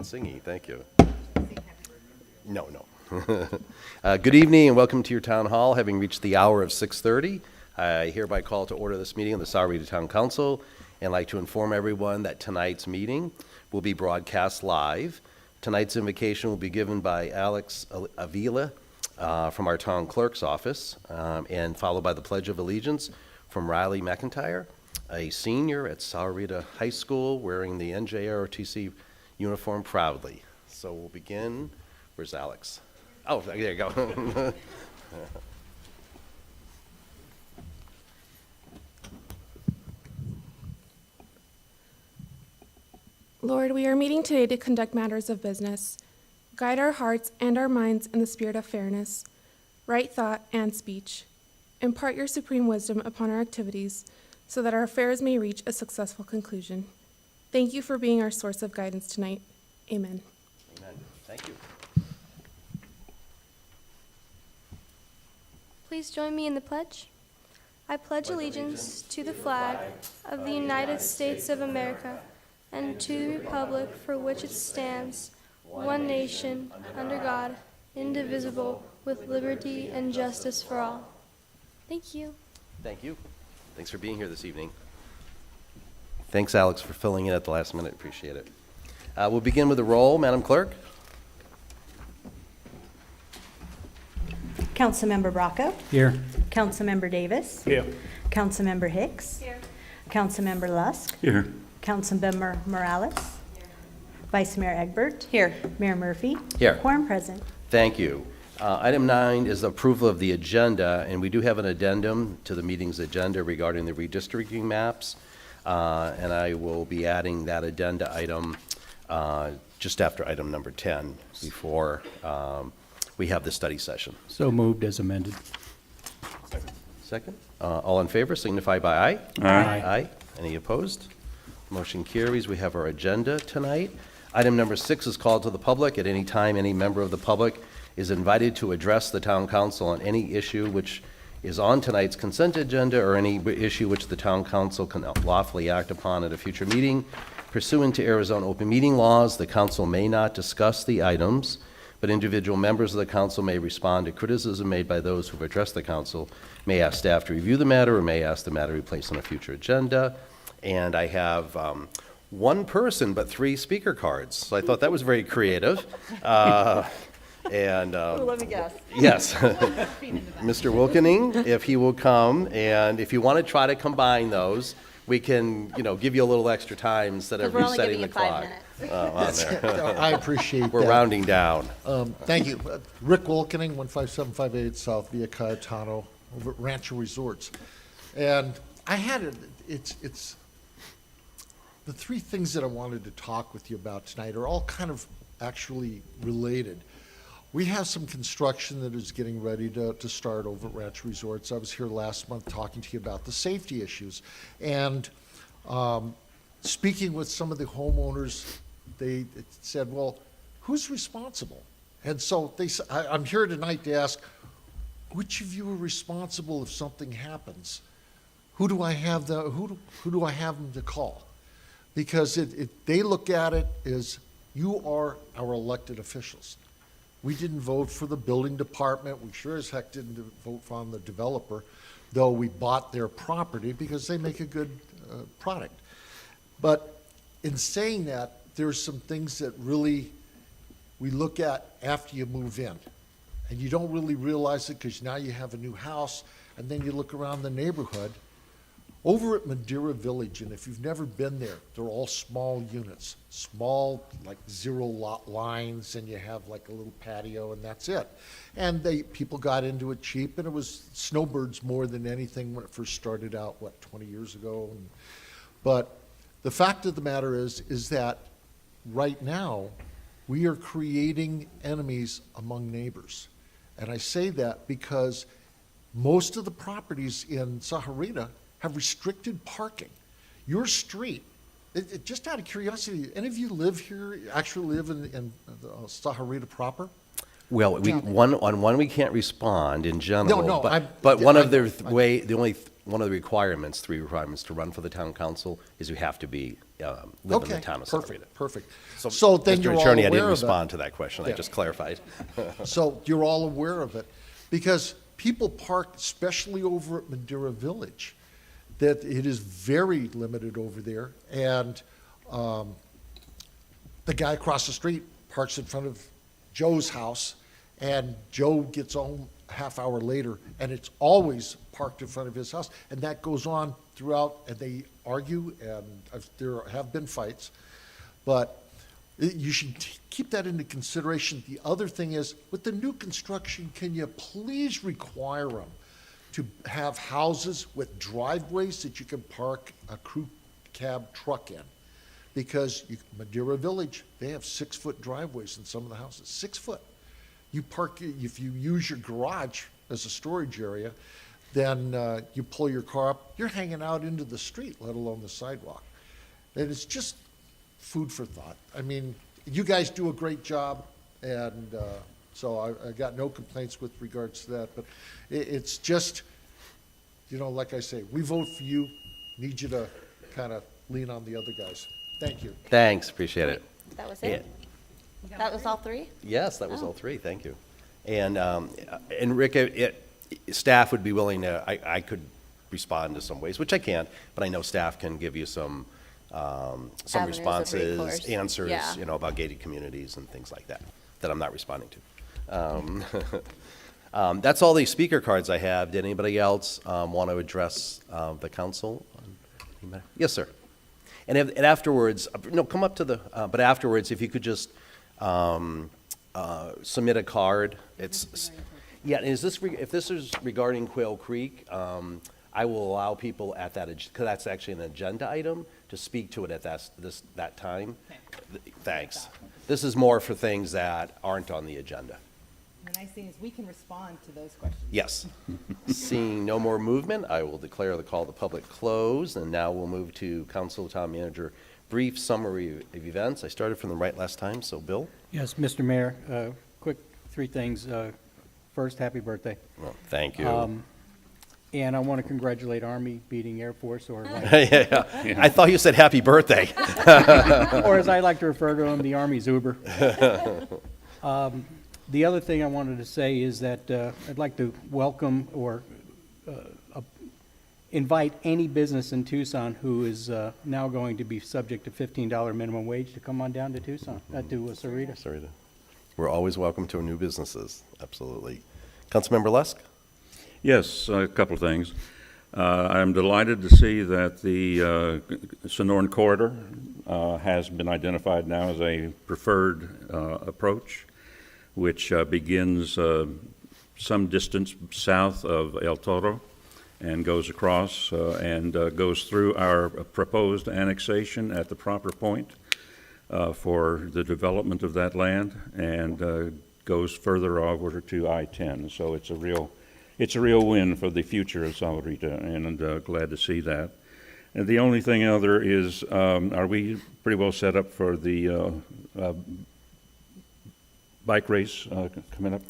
and singy. Thank you. No. Good evening and welcome to your town hall. Having reached the hour of 6:30, I hereby call to order this meeting of the Sahuarita Town Council and like to inform everyone that tonight's meeting will be broadcast live. Tonight's invocation will be given by Alex Avila from our town clerk's office and followed by the Pledge of Allegiance from Riley McIntyre, a senior at Sahuarita High School wearing the NJROTC uniform proudly. So we'll begin. Where's Alex? Oh, there you go. Lord, we are meeting today to conduct matters of business. Guide our hearts and our minds in the spirit of fairness, right thought, and speech. Impart your supreme wisdom upon our activities so that our affairs may reach a successful conclusion. Thank you for being our source of guidance tonight. Amen. Amen. Thank you. Please join me in the pledge. I pledge allegiance to the flag of the United States of America and to the republic for which it stands, one nation, under God, indivisible, with liberty and justice for all. Thank you. Thank you. Thanks for being here this evening. Thanks, Alex, for filling in at the last minute. Appreciate it. We'll begin with the roll. Madam Clerk? Councilmember Bracco. Here. Councilmember Davis. Here. Councilmember Hicks. Here. Councilmember Lusk. Here. Councilmember Morales. Here. Vice Mayor Egbert. Here. Mayor Murphy. Here. Quorum present. Thank you. Item 9 is the approval of the agenda, and we do have an addendum to the meeting's agenda regarding the redistricting maps, and I will be adding that addenda item just after item number 10 before we have the study session. So moved as amended. Second. All in favor signify by aye. Aye. Aye. Any opposed? Motion carries. We have our agenda tonight. Item number 6 is called to the public. At any time, any member of the public is invited to address the town council on any issue which is on tonight's consent agenda or any issue which the town council can lawfully act upon at a future meeting. Pursuant to Arizona open meeting laws, the council may not discuss the items, but individual members of the council may respond to criticism made by those who have addressed the council, may ask staff to review the matter, or may ask the matter be placed on a future agenda. And I have one person, but 3 speaker cards. So I thought that was very creative. And Let me guess. yes, Mr. Wilkening, if he will come, and if you want to try to combine those, we can, give you a little extra time instead of We're only resetting giving the you clock. 5 minutes. I appreciate that. We're rounding down. Thank you. Rick Wilkening, 15758 South Via Cayetano, over at Rancho Resorts. And I had it's the 3 things that I wanted to talk with you about tonight are all kind of actually related. We have some construction that is getting ready to start over at Rancho Resorts. I was here last month talking to you about the safety issues. And speaking with some of the homeowners, they said, well, who's responsible? And so I'm here tonight to ask, which of you are responsible if something happens? Who do I have who do I have them to call? Because they look at it as you are our elected officials. We didn't vote for the building department. We sure as heck didn't vote for the developer, though we bought their property because they make a good product. But in saying that, there's some things that really we look at after you move in. And you don't really realize it because now you have a new house, and then you look around the neighborhood. Over at Madeira Village, and if you've never been there, they're all small units, small, like 0 lot lines, and you have like a little patio, and that's it. And people got into it cheap, and it was snowbirds more than anything when it first started out, 20 years ago. But the fact of the matter is that right now, we are creating enemies among neighbors. And I say that because most of the properties in Sahuarita have restricted parking. Your street, just out of curiosity, any of you live here, actually live in Sahuarita proper? Well, on one we can't respond in general. No, but one of the requirements, 3 requirements to run for the town council is you have to be live in the Okay, town of Sahuarita. perfect. So then you're Mr. all Attorney, I aware didn't of it. respond to that question. I Yeah. just clarified. So you're all aware of it, because people park, especially over at Madeira Village, that it is very limited over there, and the guy across the street parks in front of Joe's house, and Joe gets home a half hour later, and it's always parked in front of his house, and that goes on throughout, and they argue, and there have been fights, but you should keep that into consideration. The other thing is, with the new construction, can you please require them to have houses with driveways that you can park a crew cab truck in? Because Madeira Village, they have 6-foot driveways in some of the houses, 6 foot. You park, if you use your garage as a storage area, then you pull your car up, you're hanging out into the street, let alone the sidewalk. And it's just food for thought. I mean, you guys do a great job, and so I got no complaints with regards to that, but it's just, like I say, we vote for you, need you to kind of lean on the other guys. Thank you. Thanks, appreciate it. That was Yeah. it? That was all three? Yes, that was Oh. all three, thank you. And Rick, staff would be willing to, I could respond to some ways, which I can't, but I know staff can give you some Avenues of responses, recourse. answers, Yeah. about gated communities and things like that, that I'm not responding to. That's all the speaker cards I have. Did anybody else want to address the council? Yes, sir. And afterwards, no, come up to the, but afterwards, if you could just submit a card. Yeah, and if this is regarding Quail Creek, I will allow people at that, because that's actually an agenda item, to speak to it at that time. Thanks. This is more for things that aren't on the agenda. The nice thing is we can respond to those questions. Yes. Seeing no more movement, I will declare the call to public closed, and now we'll move to council town manager brief summary of events. I started from the right last time, so Bill? Yes, Mr. Mayor, quick 3 things. First, happy birthday. Well, thank you. And I want to congratulate Army beating Air Force, or Yeah. I thought you said happy birthday. or as I like to refer to them, the Army's Uber. The other thing I wanted to say is that I'd like to welcome or invite any business in Tucson who is now going to be subject to $15 minimum wage to come on down to Tucson, to Sahuarita. Sorry. We're always welcome to new businesses, absolutely. Councilmember Lusk? Yes, a couple of things. I'm delighted to see that the Sonoran Corridor has been identified now as a preferred approach, which begins some distance south of El Toro and goes across and goes through our proposed annexation at the proper point for the development of that land, and goes further over to I-10. So it's a real win for the future of Sahuarita, and glad to see that. And the only thing other is, are we pretty well set up for the bike race coming up?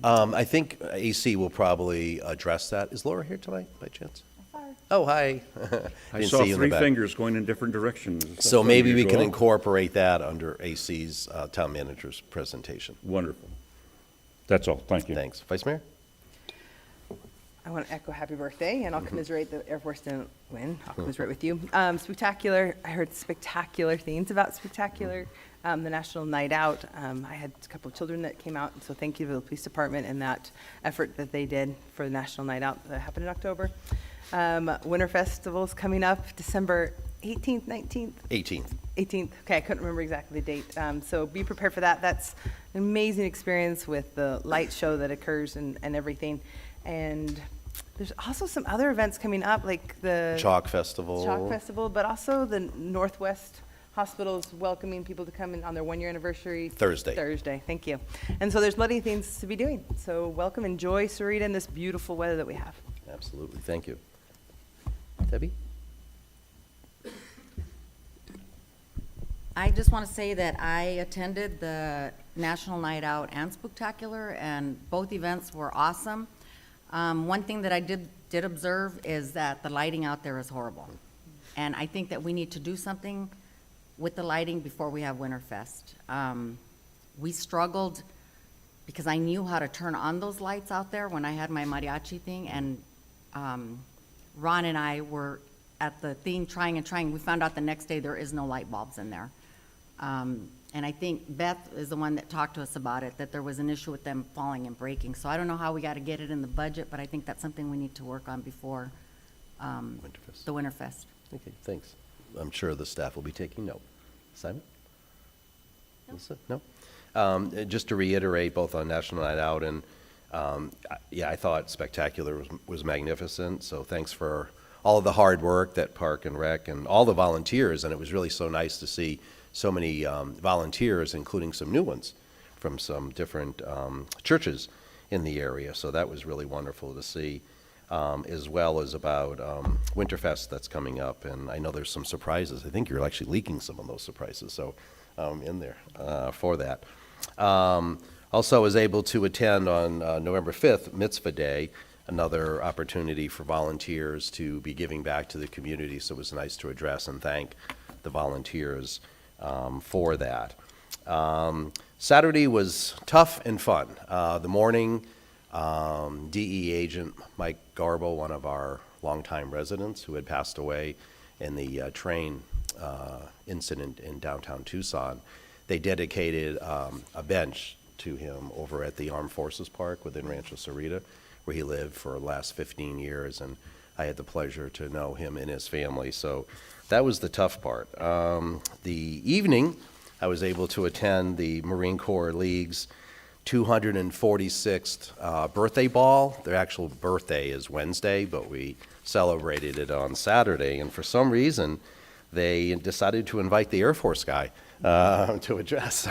I think AC will probably address that. Is Laura here tonight, by chance? Oh, hi. I Didn't saw see you in the 3 back. fingers going in different directions. That's So maybe we can unusual. incorporate that under AC's town manager's presentation. Wonderful. That's all. Thank you. Thanks. Vice Mayor? I want to echo happy birthday, and I'll commiserate the Air Force didn't win. I'll commiserate with you. Spectacular. I heard spectacular things about spectacular. The National Night Out. I had a couple of children that came out, so thank you to the police department and that effort that they did for the National Night Out that happened in October. Winter Festival's coming up December 18th, 19th? 18th. 18th. Okay, I couldn't remember exactly the date. So be prepared for that. That's an amazing experience with the light show that occurs and everything. And there's also some other events coming up, like the Chalk Festival. Chalk Festival, but also the Northwest Hospital is welcoming people to come in on their 1-year anniversary. Thursday. Thank you. And so there's plenty of things to be doing. So welcome, enjoy Sahuarita in this beautiful weather that we have. Absolutely. Thank you. Debbie? I just want to say that I attended the National Night Out and Spooktacular, and both events were awesome. One thing that I did observe is that the lighting out there is horrible. And I think that we need to do something with the lighting before we have Winterfest. We struggled because I knew how to turn on those lights out there when I had my mariachi thing, and Ron and I were at the thing trying and trying. We found out the next day there is no light bulbs in there. And I think Beth is the one that talked to us about it, that there was an issue with them falling and breaking. So I don't know how we got to get it in the budget, but I think that's something we need to work on before Winterfest. the Winterfest. Okay, thanks. I'm sure the staff will be taking note. Simon? Melissa? No? Just to reiterate, both on National Night Out and, yeah, I thought Spectacular was magnificent, so thanks for all of the hard work that Park and Rec and all the volunteers, and it was really so nice to see so many volunteers, including some new ones from some different churches in the area, so that was really wonderful to see, as well as about Winterfest that's coming up, and I know there's some surprises. I think you're actually leaking some of those surprises, so in there for that. Also, I was able to attend on November 5th, Mitzvah Day, another opportunity for volunteers to be giving back to the community, so it was nice to address and thank the volunteers for that. Saturday was tough and fun. The morning, DE agent Mike Garbo, one of our longtime residents who had passed away in the train incident in downtown Tucson, they dedicated a bench to him over at the Armed Forces Park within Rancho Cerrita, where he lived for the last 15 years, and I had the pleasure to know him and his family, so that was the tough part. The evening, I was able to attend the Marine Corps League's 246th birthday ball. Their actual birthday is Wednesday, but we celebrated it on Saturday, and for some reason, they decided to invite the Air Force guy to address.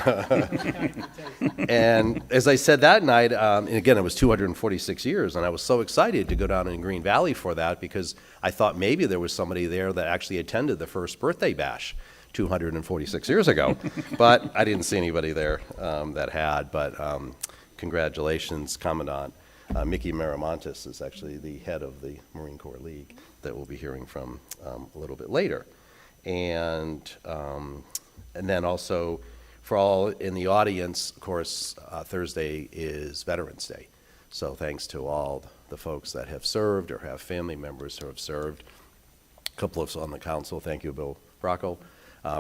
And as I said that night, and again, it was 246 years, and I was so excited to go down in Green Valley for that because I thought maybe there was somebody there that actually attended the first birthday bash 246 years ago, but I didn't see anybody there that had, but congratulations, Commandant. Mickey Maramontes is actually the head of the Marine Corps League that we'll be hearing from a little bit later. And then also, for all in the audience, of course, Thursday is Veterans Day. So thanks to all the folks that have served or have family members who have served. A couple of us on the council, thank you, Bill Rocco,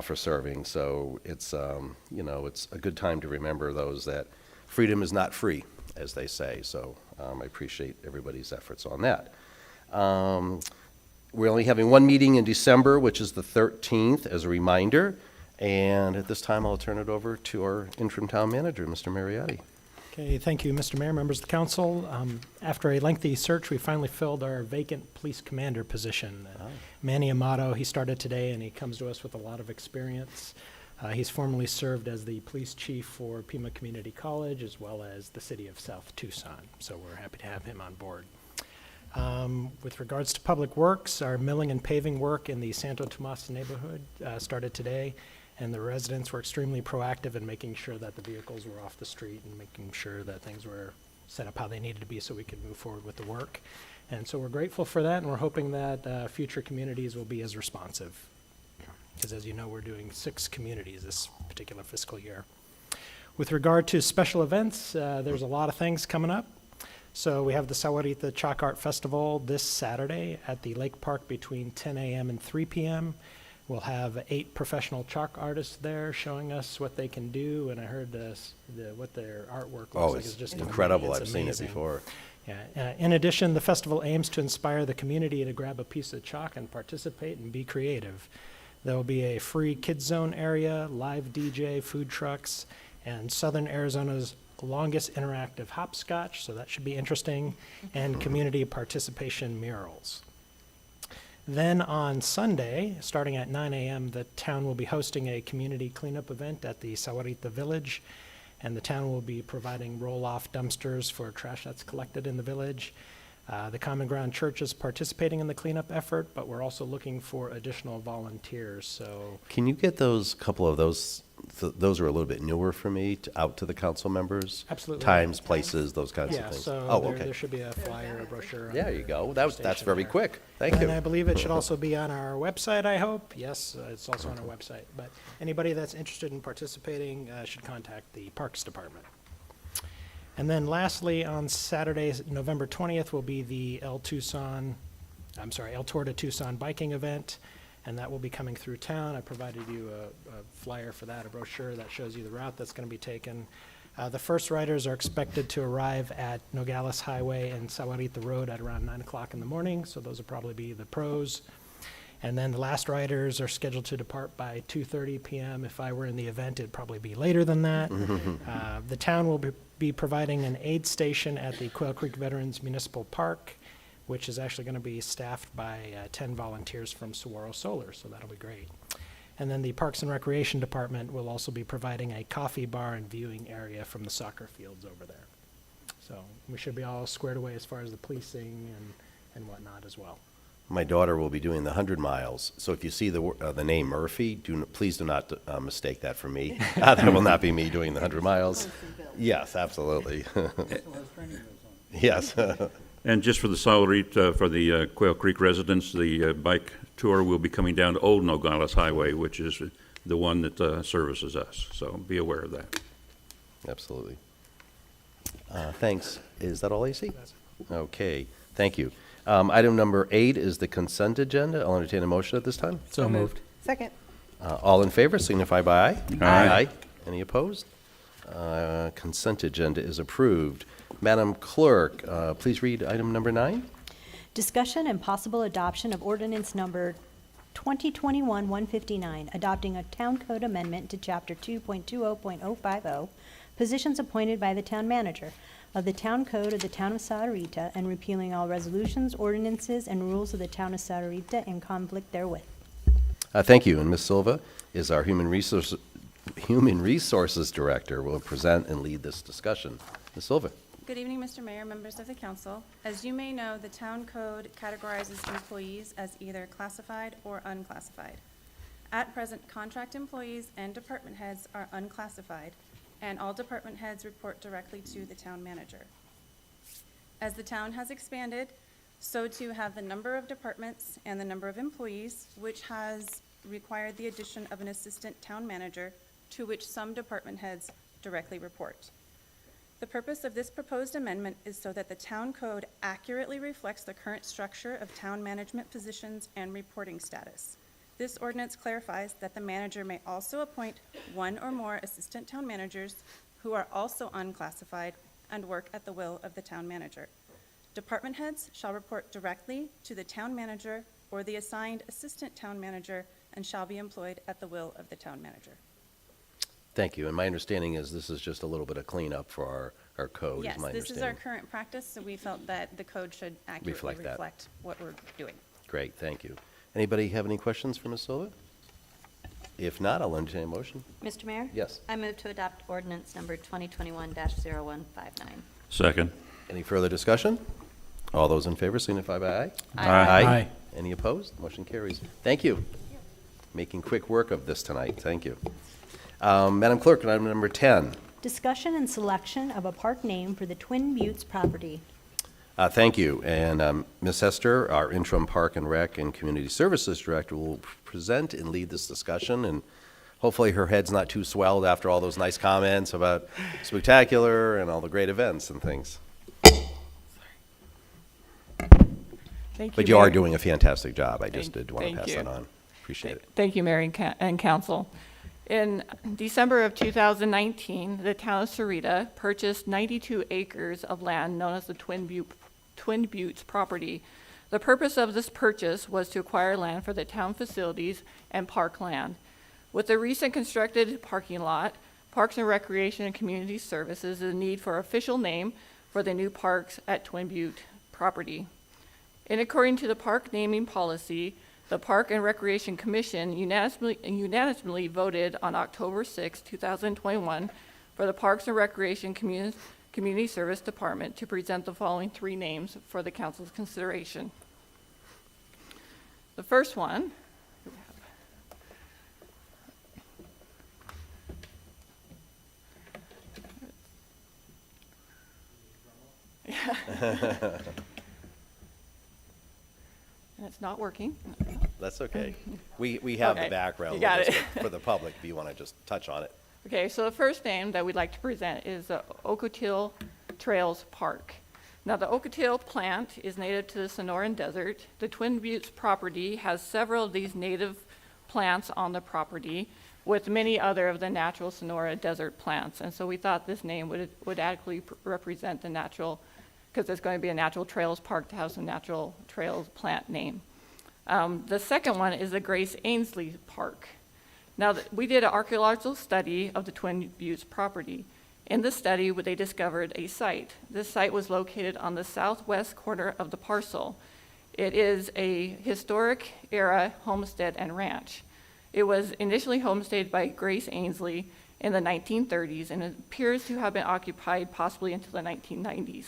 for serving. So it's, you know, it's a good time to remember those that freedom is not free, as they say. So I appreciate everybody's efforts on that. We're only having one meeting in December, which is the 13th, as a reminder. And at this time, I'll turn it over to our interim town manager, Mr. Mariotti. Okay, thank you, Mr. Mayor, members of the council. After a lengthy search, we finally filled our vacant police commander position. Manny Amato, he started today, and he comes to us with a lot of experience. He's formerly served as the police chief for Pima Community College, as well as the city of South Tucson. So we're happy to have him on board. With regards to public works, our milling and paving work in the Santo Tomas neighborhood started today, and the residents were extremely proactive in making sure that the vehicles were off the street and making sure that things were set up how they needed to be so we could move forward with the work. And so we're grateful for that, and we're hoping that future communities will be as responsive. Because as you know, we're doing 6 communities this particular fiscal year. With regard to special events, there's a lot of things coming up. So we have the Sahuarita Chalk Art Festival this Saturday at the Lake Park between 10 a.m. and 3 p.m. We'll have 8 professional chalk artists there showing us what they can do, and I heard what their artwork looks like is just incredible. It's I've seen it amazing. before. Yeah. In addition, the festival aims to inspire the community to grab a piece of chalk and participate and be creative. There will be a free kids zone area, live DJ, food trucks, and Southern Arizona's longest interactive hopscotch, so that should be interesting, and community participation murals. Then on Sunday, starting at 9 a.m., the town will be hosting a community cleanup event at the Sahuarita Village, and the town will be providing roll-off dumpsters for trash that's collected in the village. The Common Ground Church is participating in the cleanup effort, but we're also looking for additional volunteers, so. Can you get those, couple of those, those are a little bit newer for me, out to the council members? Absolutely. Times, places, those kinds of Yeah, things? so Oh, there okay. should be a flyer, a brochure. on There the you go. That's station very there. quick. Thank And you. I believe it should also be on our website, I hope. Yes, it's also on our website. But anybody that's interested in participating should contact the Parks Department. And then lastly, on Saturday, November 20th, will be the El Tour to Tucson biking event, and that will be coming through town. I provided you a flyer for that, a brochure that shows you the route that's going to be taken. The first riders are expected to arrive at Nogales Highway and Sahuarita Road at around 9 o'clock in the morning, so those will probably be the pros. And then the last riders are scheduled to depart by 2:30 p.m. If I were in the event, it'd probably be later than that. The town will be providing an aid station at the Quail Creek Veterans Municipal Park, which is actually going to be staffed by 10 volunteers from Saguaro Solar, so that'll be great. And then the Parks and Recreation Department will also be providing a coffee bar and viewing area from the soccer fields over there. So we should be all squared away as far as the policing and whatnot as well. My daughter will be doing the 100 miles, so if you see the name Murphy, please do not mistake that for me. That will not be me doing the 100 miles. Yes, absolutely. Yes. And just for the Sahuarita, for the Quail Creek residents, the bike tour will be coming down to Old Nogales Highway, which is the one that services us. So be aware of that. Absolutely. Thanks. Is that all, AC? Okay, thank you. Item number 8 is the consent agenda. I'll entertain a motion at this time. So moved. Second. All in favor signify by aye. Aye. Any opposed? Consent agenda is approved. Madam Clerk, please read item number 9. Discussion and possible adoption of ordinance number 2021-159, adopting a town code amendment to chapter 2.20.050, positions appointed by the town manager of the town code of the town of Sahuarita, and repealing all resolutions, ordinances, and rules of the town of Sahuarita in conflict therewith. Thank you. And Ms. Silva is our Human Resources Director, will present and lead this discussion. Ms. Silva. Good evening, Mr. Mayor, members of the council. As you may know, the town code categorizes employees as either classified or unclassified. At present, contract employees and department heads are unclassified, and all department heads report directly to the town manager. As the town has expanded, so too have the number of departments and the number of employees, which has required the addition of an assistant town manager, to which some department heads directly report. The purpose of this proposed amendment is so that the town code accurately reflects the current structure of town management positions and reporting status. This ordinance clarifies that the manager may also appoint one or more assistant town managers who are also unclassified and work at the will of the town manager. Department heads shall report directly to the town manager or the assigned assistant town manager and shall be employed at the will of the town manager. Thank you. And my understanding is this is just a little bit of cleanup for our code, Yes, is my this is our understanding. current practice, so we felt that the code should accurately Reflect that. reflect what we're doing. Great, thank you. Anybody have any questions for Ms. Silva? If not, I'll entertain a motion. Mr. Mayor? Yes. I move to adopt ordinance number 2021-0159. Second. Any further discussion? All those in favor signify by aye. Aye. Aye. Any opposed? Motion carries. Thank you. Making quick work of this tonight. Thank you. Madam Clerk, item number 10. Discussion and selection of a park name for the Twin Buttes property. Thank you. And Ms. Hester, our interim Park and Rec and Community Services Director, will present and lead this discussion. And hopefully her head's not too swelled after all those nice comments about spectacular and all the great events and things. Thank But you, you are Mayor. doing a fantastic job. I just did want to Thank pass you. that on. Appreciate it. Thank you, Mayor and Council. In December of 2019, the town of Sahuarita purchased 92 acres of land known as the Twin Buttes property. The purpose of this purchase was to acquire land for the town facilities and park land. With the recent constructed parking lot, Parks and Recreation and Community Services, the need for official name for the new parks at Twin Butte property. And according to the park naming policy, the Park and Recreation Commission unanimously voted on October 6, 2021, for the Parks and Recreation Community Service Department to present the following 3 names for the council's consideration. The first one, and it's not working. That's okay. We have the Okay, background. you got with us, it. but for the public, if you want to just touch on it. Okay, so the first name that we'd like to present is the Ocotillo Trails Park. Now, the Ocotillo plant is native to the Sonoran Desert. The Twin Buttes property has several of these native plants on the property, with many other of the natural Sonora desert plants. And so we thought this name would adequately represent the natural, because it's going to be a natural trails park to have some natural trails plant name. The second one is the Grace Ainsley Park. Now, we did an archaeological study of the Twin Buttes property. In the study, they discovered a site. This site was located on the southwest corner of the parcel. It is a historic era homestead and ranch. It was initially homesteaded by Grace Ainsley in the 1930s, and it appears to have been occupied possibly until the 1990s.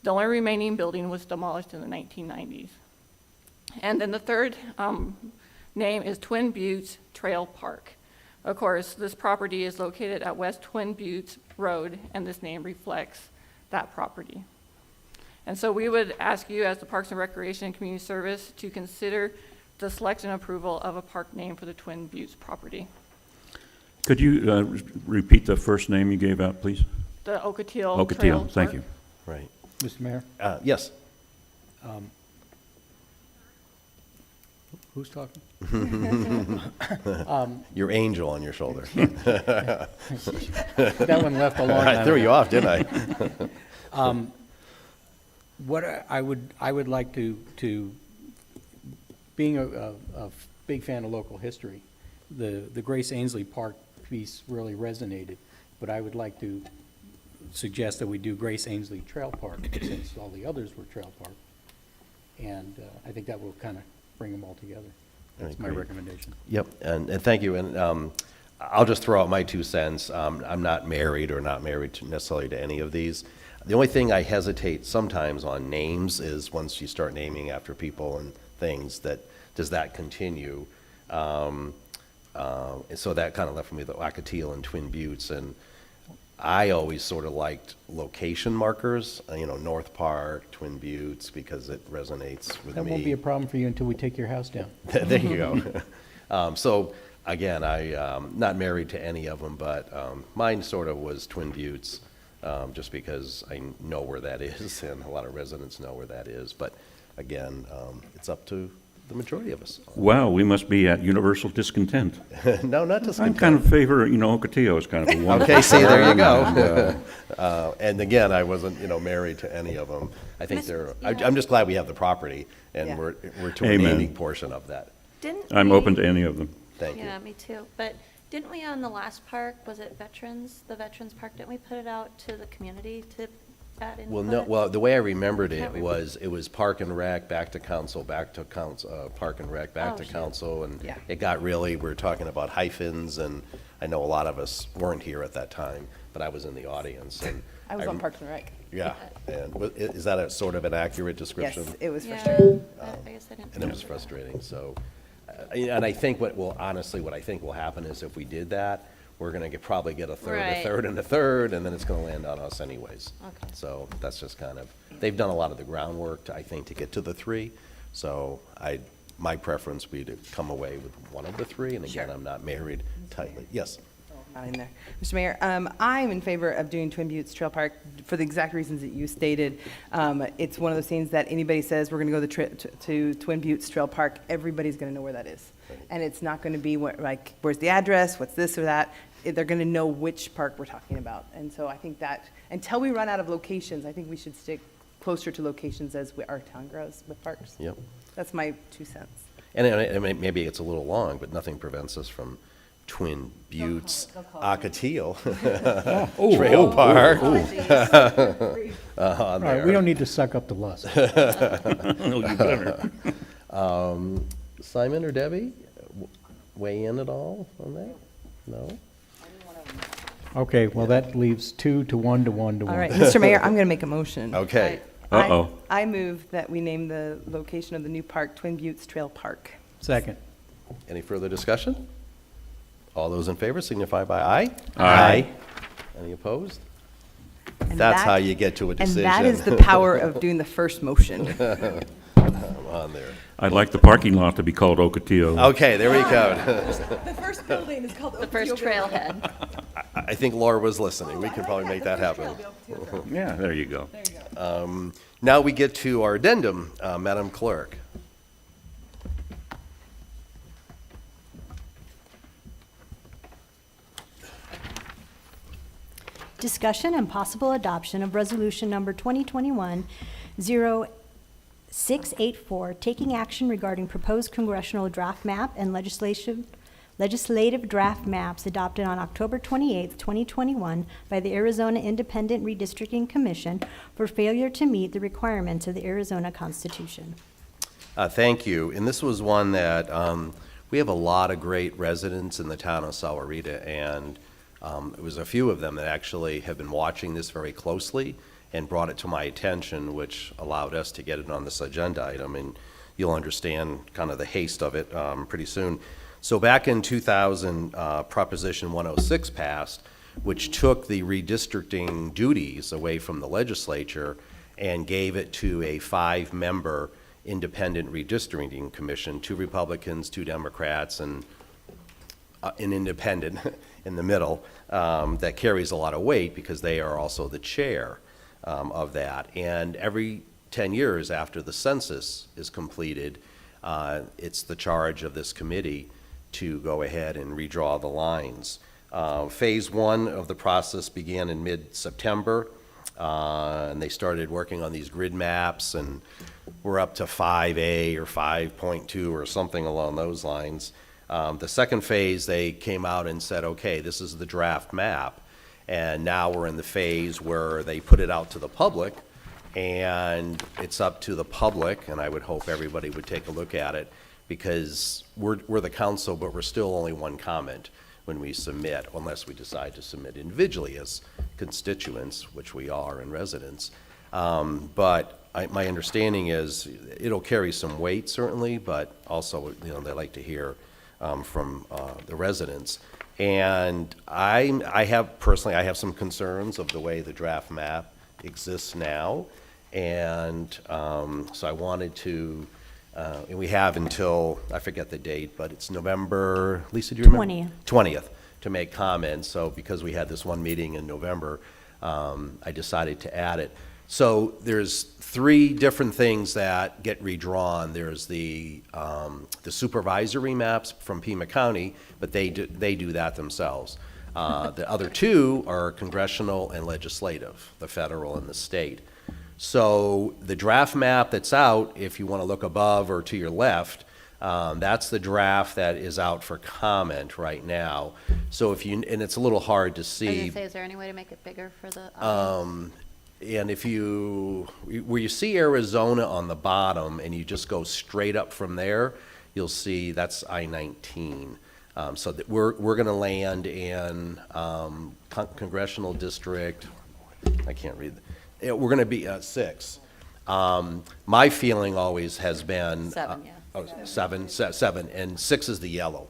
The only remaining building was demolished in the 1990s. And then the third name is Twin Buttes Trail Park. Of course, this property is located at West Twin Buttes Road, and this name reflects that property. And so we would ask you, as the Parks and Recreation and Community Service, to consider the selection and approval of a park name for the Twin Buttes property. Could you repeat the first name you gave out, please? The Ocotillo Trail Ocotillo, thank Park. you. Right. Mr. Mayor, Yes. who's talking? Your angel on your shoulder. That one left a long time I threw you ago. off, didn't I? What I would like to being a big fan of local history, the Grace Ainsley Park piece really resonated, but I would like to suggest that we do Grace Ainsley Trail Park, since all the others were trail park. And I think that will kind of bring them all together. That's my agree. recommendation. Yep, and thank you. And I'll just throw out my 2 cents. I'm not married necessarily to any of these. The only thing I hesitate sometimes on names is once you start naming after people and things, does that continue? And so that kind of left me the Ocotillo and Twin Buttes, and I always sort of liked location markers, North Park, Twin Buttes, because it resonates with me. That won't be a problem for you until we take your house down. There you go. So again, I'm not married to any of them, but mine sort of was Twin Buttes, just because I know where that is, and a lot of residents know where that is. But again, it's up to the majority of us. Wow, we must be at universal discontent. No, not I'm discontent. kind of favor, Ocotillo is kind of a wonderful. Okay, see, there you term, go. And again, I wasn't, married to any of them. I think I'm just glad we have the property, and Yeah. we're to a Amen. naming portion of that. Didn't I'm we- open to any of them. Thank you. Yeah, me too. But didn't we on the last park, was it Veterans, the Veterans Park, didn't we put it out to the community to add input? Well, no, well, the way I remembered Can't it was Park and Rec, back to council, Park and Rec, back Oh, to shoot. council, and Yeah. it got really, we were talking about hyphens, and I know a lot of us weren't here at that time, but I was in the audience, and. I was on rem- Parks and Rec. Yeah, and is that a sort of an accurate description? Yes, it was Yeah, frustrating. I guess I didn't. And it was frustrating, so, and I think what I think will happen is if we did that, we're gonna probably get a third, a Right. third, and a third, and then it's gonna land on us anyways. Okay. So that's just kind of, they've done a lot of the groundwork, I think, to get to the 3, so my preference would be to come away with one of the 3, and again, Sure. I'm not married tightly. Yes? Not in there. Mr. Mayor, I'm in favor of doing Twin Buttes Trail Park for the exact reasons that you stated. It's one of those things that anybody says, we're going to go to Twin Buttes Trail Park, everybody's going to know where that is. And it's not going to be like, where's the address, what's this or that? They're going to know which park we're talking about. And so I think that, until we run out of locations, I think we should stick closer to locations as our town grows with parks. Yep. That's my 2 cents. And maybe it's a little long, but nothing prevents us from Twin Buttes, Ocotillo Trail Park. on All right, we there. don't need to suck up the lust. No, you better. Simon or Debbie, weigh in at all on that? No? Okay, well, that leaves 2 to 1 to 1 to 1. All right, Mr. Mayor, I'm going to make a motion. Okay. Uh-oh. I move that we name the location of the new park Twin Buttes Trail Park. Second. Any further discussion? All those in favor signify by aye. Aye. Any opposed? And That's that- how you get to a decision. And that is the power of doing the first motion. On there. I'd like the parking lot to be called Ocotillo. Okay, there we go. The first building is called The first trailhead. I think Laura was listening. We could probably make that happen. Yeah, there you go. Now we get to our addendum, Madam Clerk. Discussion and possible adoption of resolution number 2021-0684, taking action regarding proposed congressional draft map and legislative draft maps adopted on October 28, 2021 by the Arizona Independent Redistricting Commission for failure to meet the requirements of the Arizona Constitution. Thank you. And this was one that we have a lot of great residents in the town of Sahuarita, and it was a few of them that actually have been watching this very closely and brought it to my attention, which allowed us to get it on this agenda item. And you'll understand kind of the haste of it pretty soon. So back in 2000, Proposition 106 passed, which took the redistricting duties away from the legislature and gave it to a 5-member independent redistricting commission, 2 Republicans, 2 Democrats, and an independent in the middle, that carries a lot of weight because they are also the chair of that. And every 10 years after the census is completed, it's the charge of this committee to go ahead and redraw the lines. Phase 1 of the process began in mid-September, and they started working on these grid maps, and we're up to 5A or 5.2 or something along those lines. The second phase, they came out and said, okay, this is the draft map. And now we're in the phase where they put it out to the public, and it's up to the public, and I would hope everybody would take a look at it, because we're the council, but we're still only one comment when we submit, unless we decide to submit individually as constituents, which we are, and residents. But my understanding is it'll carry some weight, certainly, but also, you know, they like to hear from the residents. And I have some concerns of the way the draft map exists now. And so I wanted to, and we have until, I forget the date, but it's November, Lisa, do you remember? 20th, to make comments. So because we had this one meeting in November, I decided to add it. So there's 3 different things that get redrawn. There's the supervisory maps from Pima County, but they do that themselves. The other 2 are congressional and legislative, the federal and the state. So the draft map that's out, if you want to look above or to your left, that's the draft that is out for comment right now. So if you, and it's a little hard to I was see. gonna say, is there any way to make it bigger for the audience? And if you, where you see Arizona on the bottom and you just go straight up from there, you'll see that's I-19. So that we're going to land in congressional district, I can't read, we're going to be 6. My feeling always has been 7, yeah. 7, and 6 is the yellow.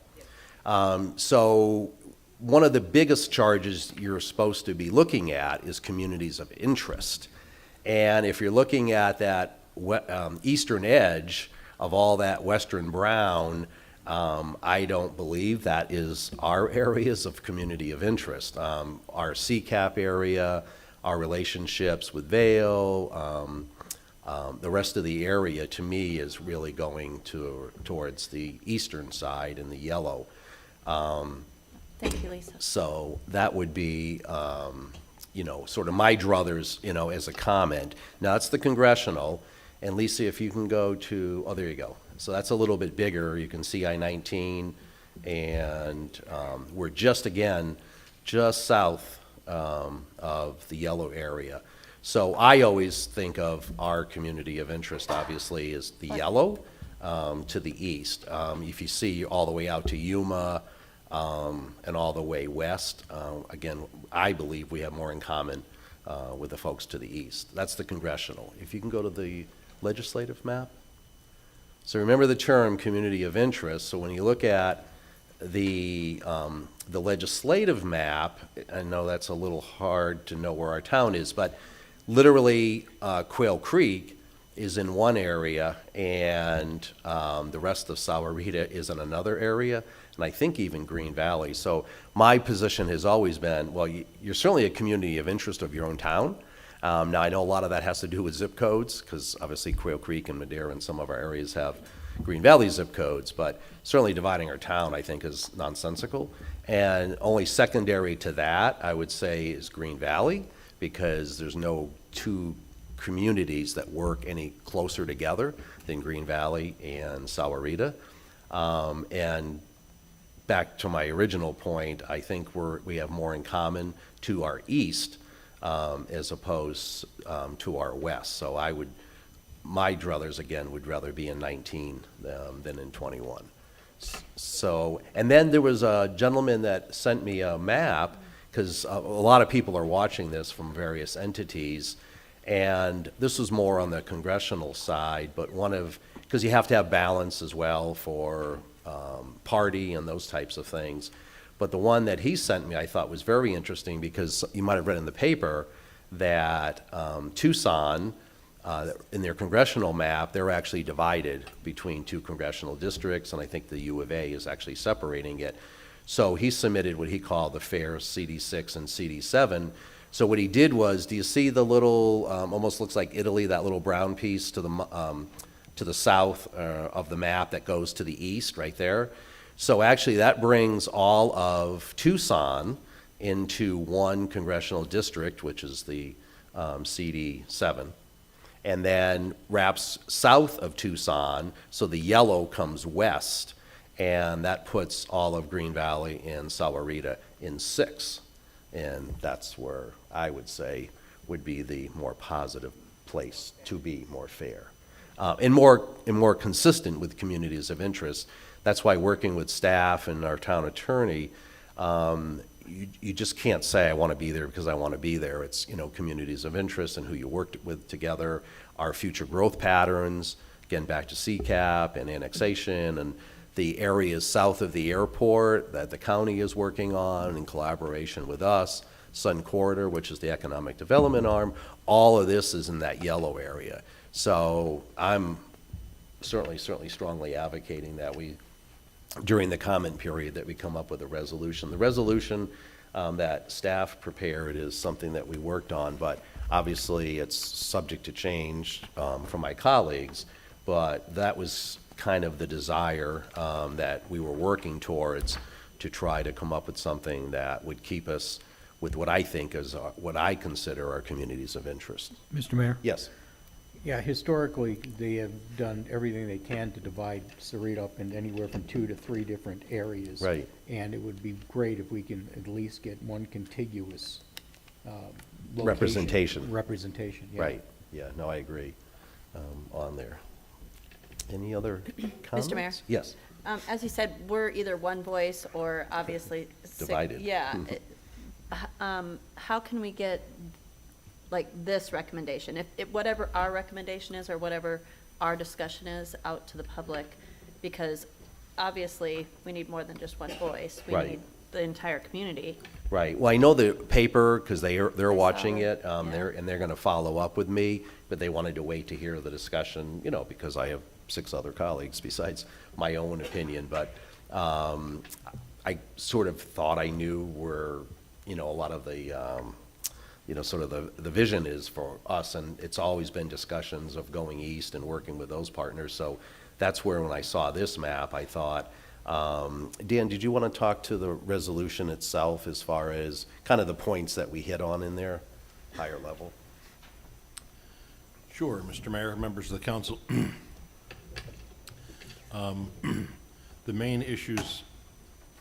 So one of the biggest charges you're supposed to be looking at is communities of interest. And if you're looking at that eastern edge of all that western brown, I don't believe that is our areas of community of interest. Our CCAP area, our relationships with Vail, the rest of the area, to me, is really going towards the eastern side in the yellow. Thank you, Lisa. So that would be, you know, sort of my druthers, you know, as a comment. Now, that's the congressional, and Lisa, if you can go to, oh, there you go. So that's a little bit bigger. You can see I-19, and we're just, again, just south of the yellow area. So I always think of our community of interest, obviously, as the yellow to the east. If you see all the way out to Yuma, and all the way west. Again, I believe we have more in common with the folks to the east. That's the congressional. If you can go to the legislative map. So remember the term community of interest. So when you look at the legislative map, I know that's a little hard to know where our town is, but literally Quail Creek is in one area, and the rest of Sahuarita is in another area, and I think even Green Valley. So my position has always been, well, you're certainly a community of interest of your own town. Now, I know a lot of that has to do with zip codes, because obviously Quail Creek and Madera and some of our areas have Green Valley zip codes, but certainly dividing our town, I think, is nonsensical. And only secondary to that, I would say, is Green Valley, because there's no two communities that work any closer together than Green Valley and Sahuarita. And back to my original point, I think we have more in common to our east as opposed to our west. So my druthers, again, would rather be in 19 than in 21. So, and then there was a gentleman that sent me a map, because a lot of people are watching this from various entities, and this was more on the congressional side, but because you have to have balance as well for party and those types of things. But the one that he sent me I thought was very interesting, because you might have read in the paper that Tucson, in their congressional map, they're actually divided between two congressional districts, and I think the U of A is actually separating it. So he submitted what he called the FAIR CD6 and CD7. So what he did was, do you see the little, almost looks like Italy, that little brown piece to the south of the map that goes to the east, right there? So actually that brings all of Tucson into one congressional district, which is the CD7, and then wraps south of Tucson, so the yellow comes west, and that puts all of Green Valley and Sahuarita in 6. And that's where I would say would be the more positive place to be, more fair. And more consistent with communities of interest. That's why working with staff and our town attorney, you just can't say I want to be there because I want to be there. It's, communities of interest and who you worked with together, our future growth patterns, again, back to CCAP and annexation, and the areas south of the airport that the county is working on in collaboration with us, Sun Corridor, which is the economic development arm. All of this is in that yellow area. So I'm certainly strongly advocating that during the comment period, that we come up with a resolution. The resolution that staff prepared is something that we worked on, but obviously it's subject to change from my colleagues, but that was kind of the desire that we were working towards, to try to come up with something that would keep us with what I think is what I consider our communities of interest. Mr. Mayor? Yes. Yeah, historically, they have done everything they can to divide Sahuarita up into anywhere from 2 to 3 different areas. Right. And it would be great if we can at least get one contiguous location. Representation, yeah. Right, yeah, no, I agree on there. Any other comments? Mr. Mayor? Yes. As you said, we're either one voice or obviously Divided. Yeah. How can we get this recommendation, if whatever our recommendation is or whatever our discussion is, out to the public? Because obviously we need more than just one voice. We Right. need the entire community. Right, well, I know the paper, because they're watching it, yeah. they're gonna follow up with me, but they wanted to wait to hear the discussion, because I have 6 other colleagues besides my own opinion, but I sort of thought I knew where, a lot of the, sort of the vision is for us, and it's always been discussions of going east and working with those partners, so that's where, when I saw this map, I thought, Dan, did you want to talk to the resolution itself as far as kind of the points that we hit on in there, higher level? Sure, Mr. Mayor, members of the council. The main issues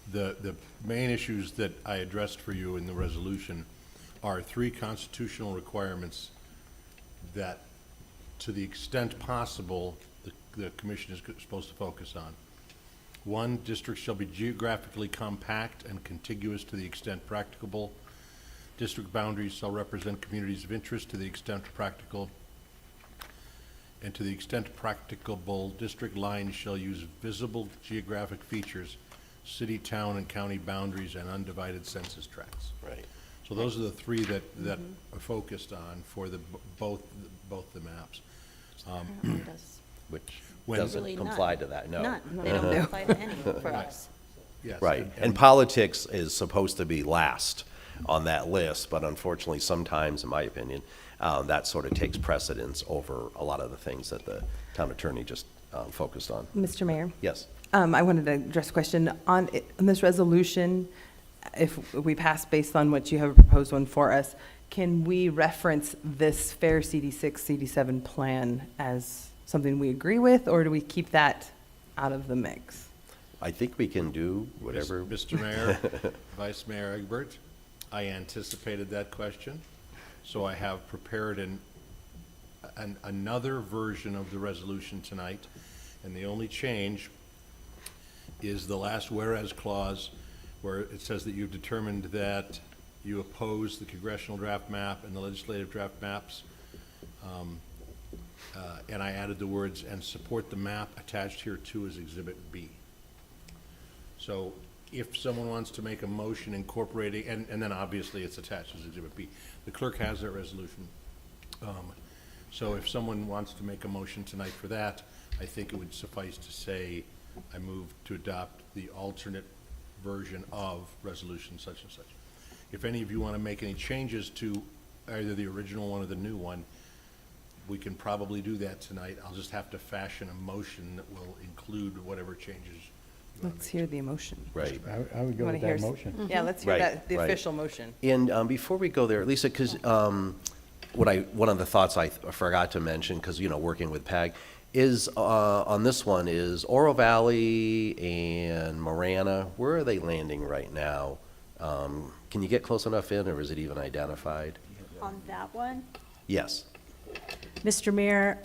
that I addressed for you in the resolution are 3 constitutional requirements that, to the extent possible, the commission is supposed to focus on. 1, districts shall be geographically compact and contiguous to the extent practicable. District boundaries shall represent communities of interest to the extent practical. And to the extent practicable, district lines shall use visible geographic features, city, town, and county boundaries, and undivided census tracts. Right. So those are the three that are focused on for the, both the maps. Apparently does. Which When- doesn't Really comply none. to that, no. None. They don't apply to any for Right. us. Yes, Right, and politics is supposed to be last on that list, but unfortunately, sometimes, in my opinion, that sort of takes precedence over a lot of the things that the town attorney just focused on. Mr. Mayor, Yes, I wanted to address a question on this resolution. If we pass based on what you have proposed one for us, can we reference this fair CD6, CD7 plan as something we agree with, or do we keep that out of the mix? I think we can do whatever. Mr. Mayor, Vice Mayor Egbert, I anticipated that question, so I have prepared another version of the resolution tonight, and the only change is the last whereas clause, where it says that you've determined that you oppose the congressional draft map and the legislative draft maps, and I added the words, "and support the map attached here too as Exhibit B." So if someone wants to make a motion incorporating, and then obviously it's attached as Exhibit B. The clerk has that resolution. So if someone wants to make a motion tonight for that, I think it would suffice to say, I move to adopt the alternate version of resolution such and such. If any of you want to make any changes to either the original one or the new one, we can probably do that tonight. I'll just have to fashion a motion that will include whatever changes you want to Let's make. hear the motion. Right. I would go Wanna with hear that s- motion. Yeah, let's hear Right, that, the right. official motion. And before we go there, Lisa, because one of the thoughts I forgot to mention, because, working with PAG, is on this one is Oro Valley and Marana, where are they landing right now? Can you get close enough in, or is it even identified? On that one, Yes. Mr. Mayor,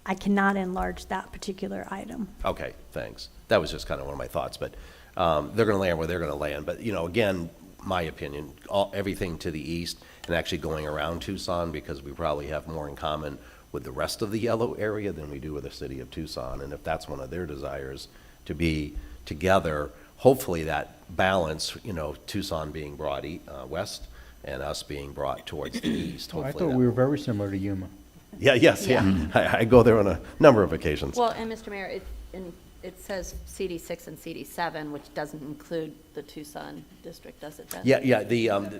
I cannot enlarge that particular item. Okay, thanks. That was just kind of one of my thoughts, but they're going to land where they're going to land. But, again, my opinion, everything to the east and actually going around Tucson, because we probably have more in common with the rest of the yellow area than we do with the city of Tucson. And if that's one of their desires, to be together, hopefully that balance, Tucson being brought west and us being brought towards the east. Oh, I Hopefully thought that- we were very similar to Yuma. Yeah, yes, yeah. I go there on a number of occasions. Well, and Mr. Mayor, it says CD6 and CD7, which doesn't include the Tucson district, does it then? Yeah,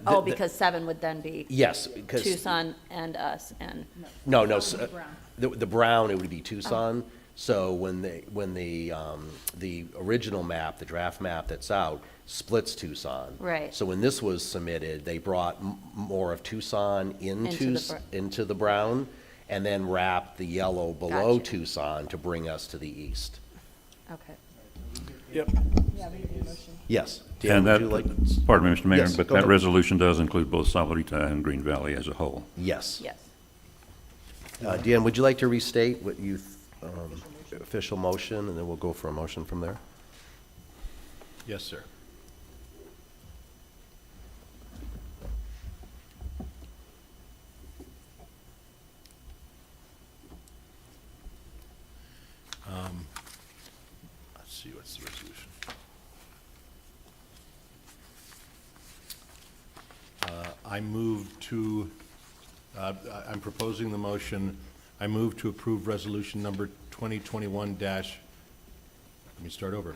Oh, because 7 would then be Yes, because. Tucson and us and, No, the brown, it would be Tucson. So when the original map, the draft map that's out, splits Tucson. Right. So when this was submitted, they brought more of Tucson into the brown, and then wrapped the yellow below Gotcha. Tucson to bring us to the east. okay. Yep. Yes. Dan, And would that, you like? pardon me, Mr. Mayor, Yes, but go that ahead. resolution does include both Salarita and Green Valley as a whole. Yes. Yes. Dan, would you like to restate what you, official motion, and then we'll go for a motion from there? Yes, sir. Let's see, what's the resolution? I move to, I'm proposing the motion, I move to approve resolution number 2021 dash, let me start over.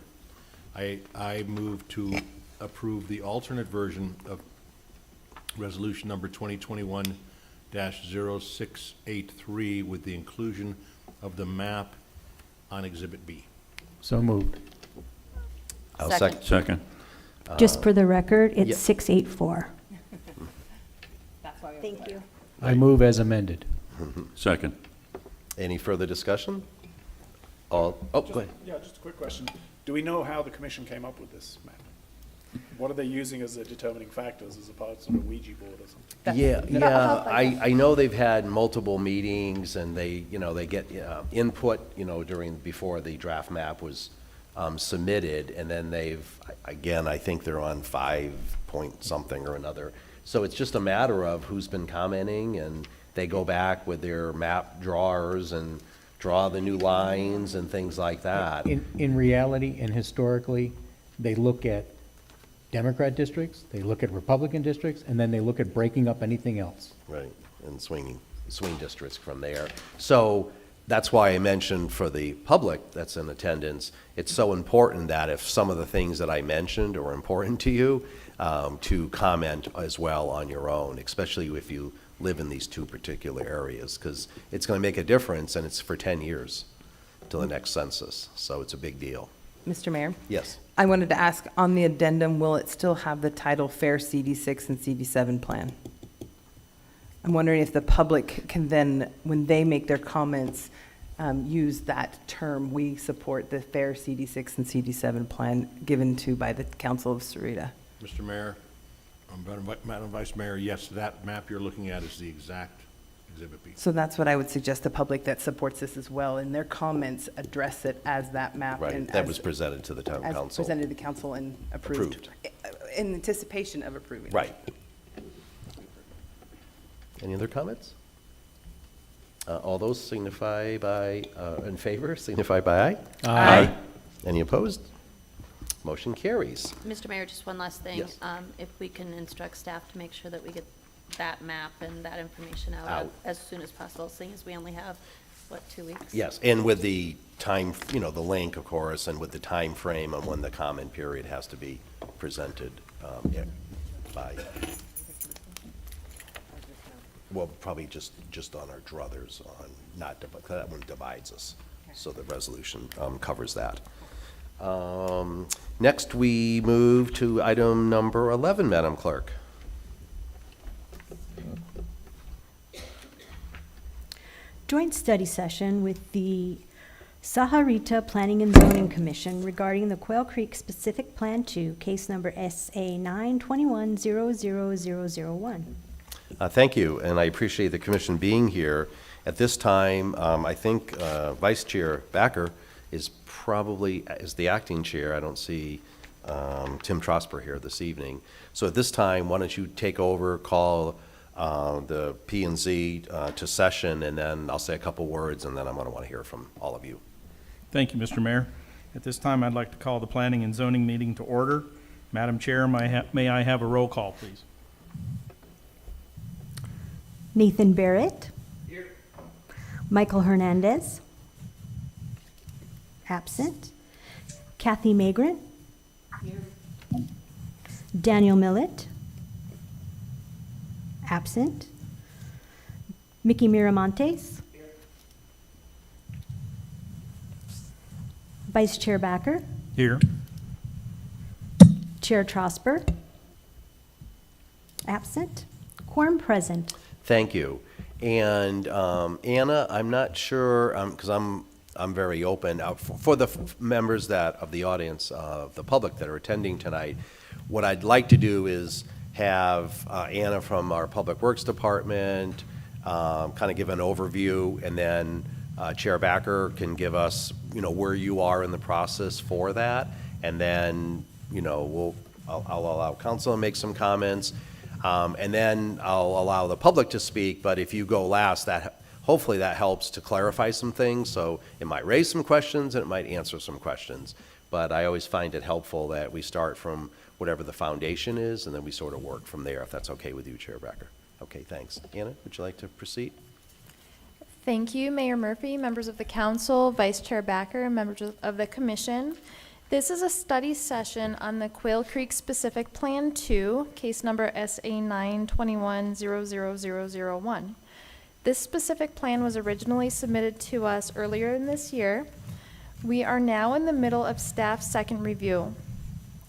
I move to approve the alternate version of resolution number 2021-0683 with the inclusion of the map on Exhibit B. So moved. I'll Second. Second. Just for the record, yeah. it's 684. Thank you. I move as amended. Second. Any further discussion? Go ahead. Yeah, just a quick question. Do we know how the commission came up with this map? What are they using as the determining factors as opposed to a Ouija board or something? Yeah, I know they've had multiple meetings, and they get input, before the draft map was submitted, and then again, I think they're on 5 point something or another. So it's just a matter of who's been commenting, and they go back with their map drawers and draw the new lines and things like that. In reality and historically, they look at Democrat districts, they look at Republican districts, and then they look at breaking up anything else. Right, and swing districts from there. So that's why I mentioned for the public that's in attendance, it's so important that if some of the things that I mentioned are important to you, to comment as well on your own, especially if you live in these 2 particular areas, because it's going to make a difference, and it's for 10 years till the next census, so it's a big deal. Mr. Mayor? Yes. I wanted to ask, on the addendum, will it still have the title Fair CD6 and CD7 Plan? I'm wondering if the public can then, when they make their comments, use that term, we support the Fair CD6 and CD7 Plan given to by the Council of Sarita. Mr. Mayor, Madam Vice Mayor, yes, that map you're looking at is the exact Exhibit B. So that's what I would suggest the public that supports this as well, in their comments, address it as that map. Right, and that as- was presented to the town as council. presented to the council and approved. In anticipation of approving. Right. Any other comments? All those signify by, in favor, signify by aye. Aye. Any opposed? Motion carries. Mr. Mayor, just one last thing. Yes. If we can instruct staff to make sure that we get that map and that information out Out. as soon as possible, seeing as we only have, 2 weeks? Yes, and with the time, the link, of course, and with the time frame on when the comment period has to be presented by, well, probably just on our druthers, on not, that one divides us, so the resolution covers that. Next, we move to item number 11, Madam Clerk. Joint study session with the Saharita Planning and Zoning Commission regarding the Quail Creek Specific Plan 2, case number SA 921-00001. Thank you, and I appreciate the commission being here. At this time, I think Vice Chair Backer is the acting chair. I don't see Tim Trosper here this evening. So at this time, why don't you take over, call the P&Z to session, and then I'll say a couple words, and then I'm going to want to hear from all of you. Thank you, Mr. Mayor. At this time, I'd like to call the Planning and Zoning meeting to order. Madam Chair, may I have a roll call, please? Nathan Barrett. Here. Michael Hernandez. Absent. Kathy Magrant. Here. Daniel Millett. Absent. Mickey Miramontes. Here. Vice Chair Backer. Here. Chair Trosper. Absent. Quorum present. Thank you. And Anna, I'm not sure, because I'm very open. For the members of the audience, of the public that are attending tonight, what I'd like to do is have Anna from our Public Works Department kind of give an overview, and then Chair Backer can give us, where you are in the process for that, and then, I'll allow council to make some comments, and then I'll allow the public to speak. But if you go last, hopefully that helps to clarify some things. So it might raise some questions and it might answer some questions. But I always find it helpful that we start from whatever the foundation is, and then we sort of work from there, if that's okay with you, Chair Backer. Okay, thanks. Anna, would you like to proceed? Thank you, Mayor Murphy, members of the council, Vice Chair Backer, and members of the commission. This is a study session on the Quail Creek Specific Plan 2, case number SA 921-00001. This specific plan was originally submitted to us earlier in this year. We are now in the middle of staff's second review.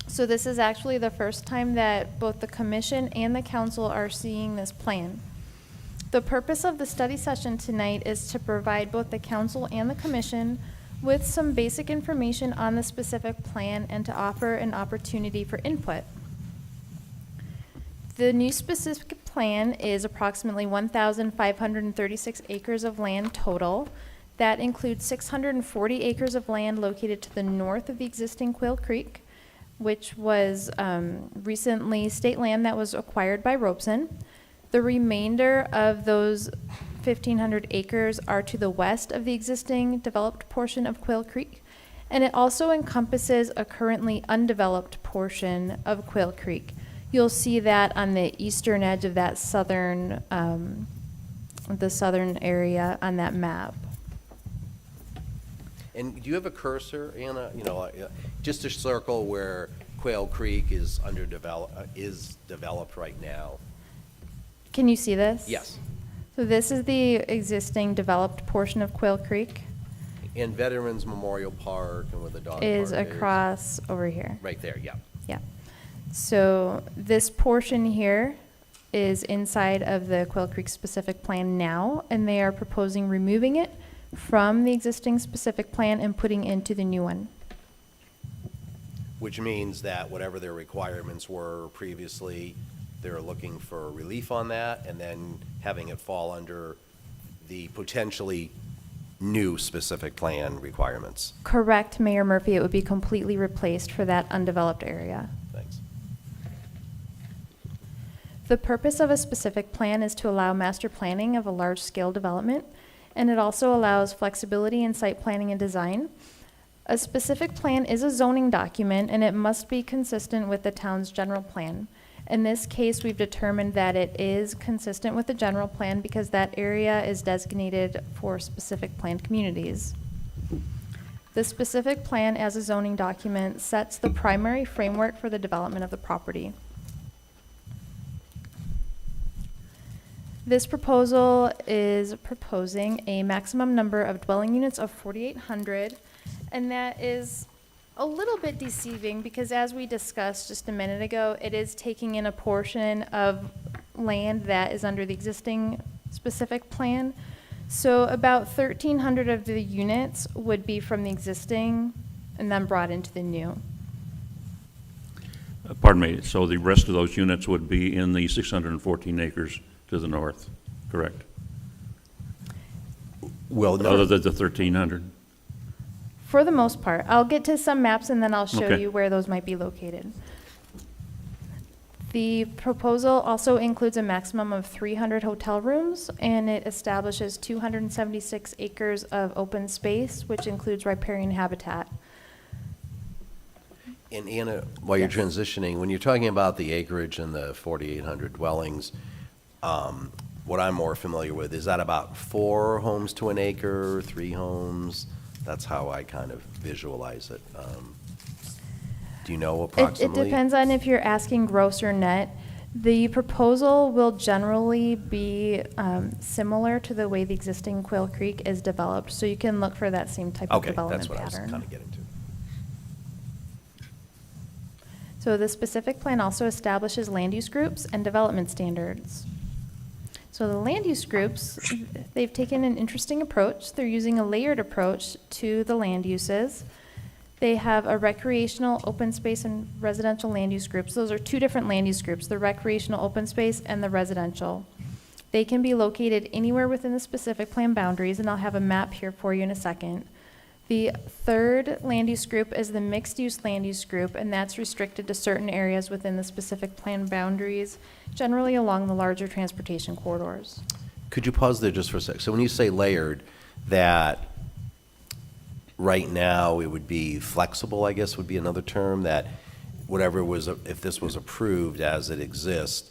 So this is actually the first time that both the commission and the council are seeing this plan. The purpose of the study session tonight is to provide both the council and the commission with some basic information on the specific plan and to offer an opportunity for input. The new specific plan is approximately 1,536 acres of land total That includes 640 acres of land located to the north of the existing Quail Creek, which was recently state land that was acquired by Robeson. The remainder of those 1,500 acres are to the west of the existing developed portion of Quail Creek, and it also encompasses a currently undeveloped portion of Quail Creek. You'll see that on the eastern edge of that southern, the southern area on that map. And do you have a cursor, Anna, just a circle where Quail Creek is developed right now? Can you see this? Yes. So this is the existing developed portion of Quail Creek. And Veterans Memorial Park and where the dog park Is across over here. Right there, yeah. Yeah. So this portion here is inside of the Quail Creek specific plan now, and they are proposing removing it from the existing specific plan and putting into the new one. Which means that whatever their requirements were previously, they're looking for relief on that and then having it fall under the potentially new specific plan requirements. Correct, Mayor Murphy. It would be completely replaced for that undeveloped area. Thanks. The purpose of a specific plan is to allow master planning of a large-scale development, and it also allows flexibility in site planning and design. A specific plan is a zoning document, and it must be consistent with the town's general plan. In this case, we've determined that it is consistent with the general plan because that area is designated for specific planned communities. The specific plan as a zoning document sets the primary framework for the development of the property. This proposal is proposing a maximum number of dwelling units of 4,800, and that is a little bit deceiving because, as we discussed just a minute ago, it is taking in a portion of land that is under the existing specific plan. So about 1,300 of the units would be from the existing and then brought into the new. Pardon me, so the rest of those units would be in the 614 acres to the north, correct? Well, no. Other than the 1,300? For the most part. I'll get to some maps and then I'll show Okay. you where those might be located. The proposal also includes a maximum of 300 hotel rooms, and it establishes 276 acres of open space, which includes riparian habitat. And Anna, while you're Yes. transitioning, when you're talking about the acreage and the 4,800 dwellings, what I'm more familiar with, is that about 4 homes to an acre, 3 homes? That's how I kind of visualize it. Do you know approximately? It depends on if you're asking gross or net. The proposal will generally be similar to the way the existing Quail Creek is developed, so you can look for that same type of Okay, development that's what I was pattern. kind of getting to. So the specific plan also establishes land use groups and development standards. So the land use groups, they've taken an interesting approach. They're using a layered approach to the land uses. They have a recreational, open space, and residential land use groups. Those are 2 different land use groups, the recreational open space and the residential. They can be located anywhere within the specific plan boundaries, and I'll have a map here for you in a second. The third land use group is the mixed-use land use group, and that's restricted to certain areas within the specific plan boundaries, generally along the larger transportation corridors. Could you pause there just for a sec? So when you say layered, that right now it would be flexible, I guess would be another term, that whatever was, if this was approved as it exists,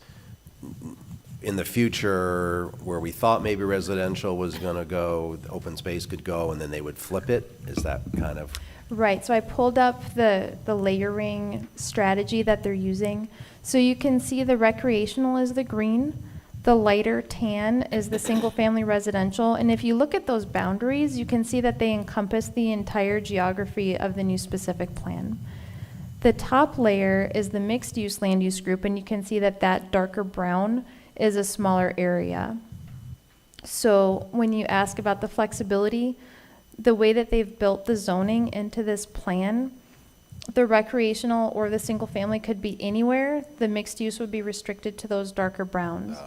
in the future, where we thought maybe residential was going to go, the open space could go, and then they would flip it? Is that kind of? Right, so I pulled up the layering strategy that they're using. So you can see the recreational is the green, the lighter tan is the single-family residential, and if you look at those boundaries, you can see that they encompass the entire geography of the new specific plan. The top layer is the mixed-use land use group, and you can see that that darker brown is a smaller area. So when you ask about the flexibility, the way that they've built the zoning into this plan, the recreational or the single family could be anywhere. The mixed use would be restricted to those darker browns.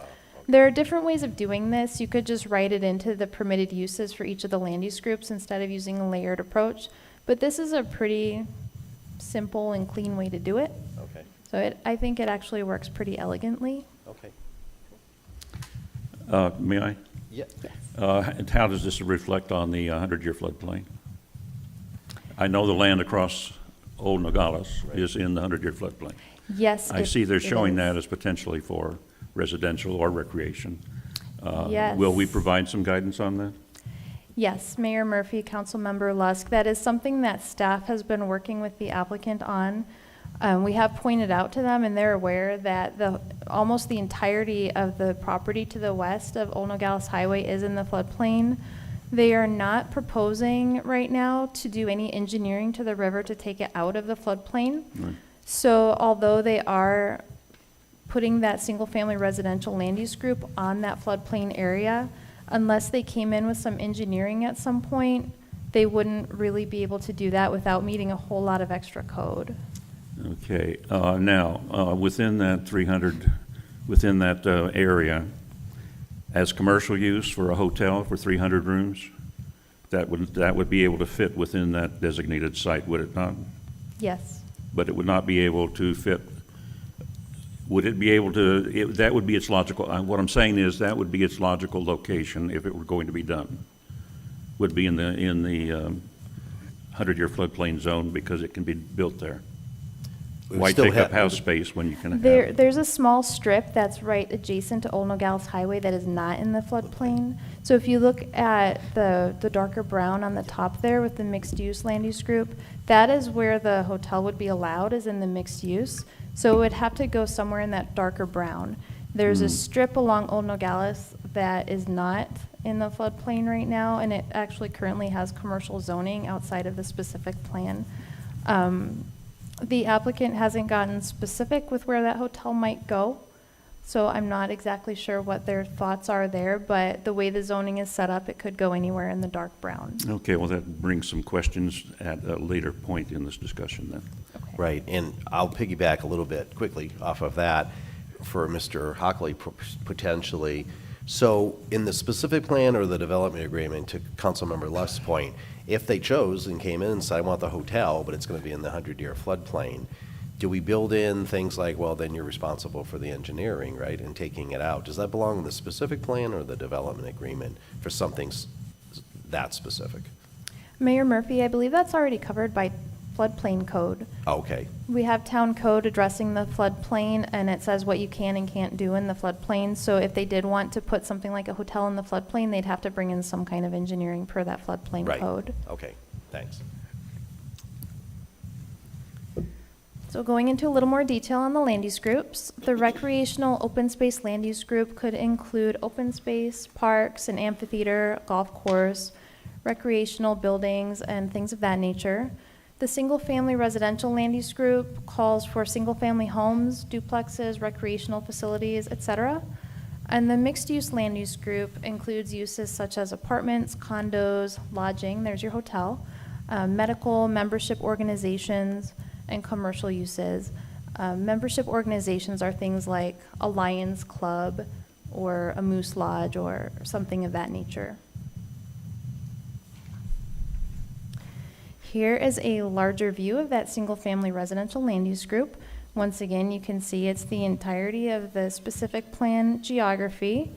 There are different ways of doing this. You could just write it into the permitted uses for each of the land use groups instead of using a layered approach. But this is a pretty simple and clean way to do it. Okay, So I think it actually works pretty elegantly. okay. May I? Yeah. And how does this reflect on the 100-year floodplain? I know the land across Old Nogales is in the 100-year floodplain. Yes. I see they're it showing is. that as potentially for residential or recreation. Yes. Will we provide some guidance on that? Yes, Mayor Murphy, Councilmember Lusk, that is something that staff has been working with the applicant on. We have pointed out to them, and they're aware that almost the entirety of the property to the west of Old Nogales Highway is in the floodplain. They are not proposing right now to do any engineering to the river to take it out of the floodplain. Right. So although they are putting that single-family residential land use group on that floodplain area, unless they came in with some engineering at some point, they wouldn't really be able to do that without meeting a whole lot of extra code. Okay, now, within that 300, within that area, as commercial use for a hotel for 300 rooms, that would be able to fit within that designated site, would it not? Yes. But it would not be able to fit, would it be able to, that would be its logical, what I'm saying is that would be its logical location if it were going to be done, would be in the 100-year floodplain zone because it can be built there. We Why still take up have- house space when you can have? There's a small strip that's right adjacent to Old Nogales Highway that is not in the floodplain. So if you look at the darker brown on the top there with the mixed-use land use group, that is where the hotel would be allowed, is in the mixed use. So it would have to go somewhere in that darker brown. There's a strip along Old Nogales that is not in the floodplain right now, and it actually currently has commercial zoning outside of the specific plan. The applicant hasn't gotten specific with where that hotel might go, so I'm not exactly sure what their thoughts are there, but the way the zoning is set up, it could go anywhere in the dark brown. Okay, well, that brings some questions at a later point in this discussion then. Right, and I'll piggyback a little bit quickly off of that for Mr. Hockley potentially. So in the specific plan or the development agreement, to Councilmember Lusk's point, if they chose and came in and said, I want the hotel, but it's going to be in the 100-year floodplain, do we build in things like, well, then you're responsible for the engineering, right, and taking it out? Does that belong in the specific plan or the development agreement for something that specific? Mayor Murphy, I believe that's already covered by floodplain code. Okay, We have town code addressing the floodplain, and it says what you can and can't do in the floodplain. So if they did want to put something like a hotel in the floodplain, they'd have to bring in some kind of engineering per that floodplain right. code. Okay, thanks. So going into a little more detail on the land use groups, the recreational open space land use group could include open space, parks, an amphitheater, golf course, recreational buildings, and things of that nature. The single-family residential land use group calls for single-family homes, duplexes, recreational facilities, etc. And the mixed-use land use group includes uses such as apartments, condos, lodging, there's your hotel, medical, membership organizations, and commercial uses. Membership organizations are things like a Lions Club or a Moose Lodge or something of that nature. Here is a larger view of that single-family residential land use group. Once again, you can see it's the entirety of the specific plan geography,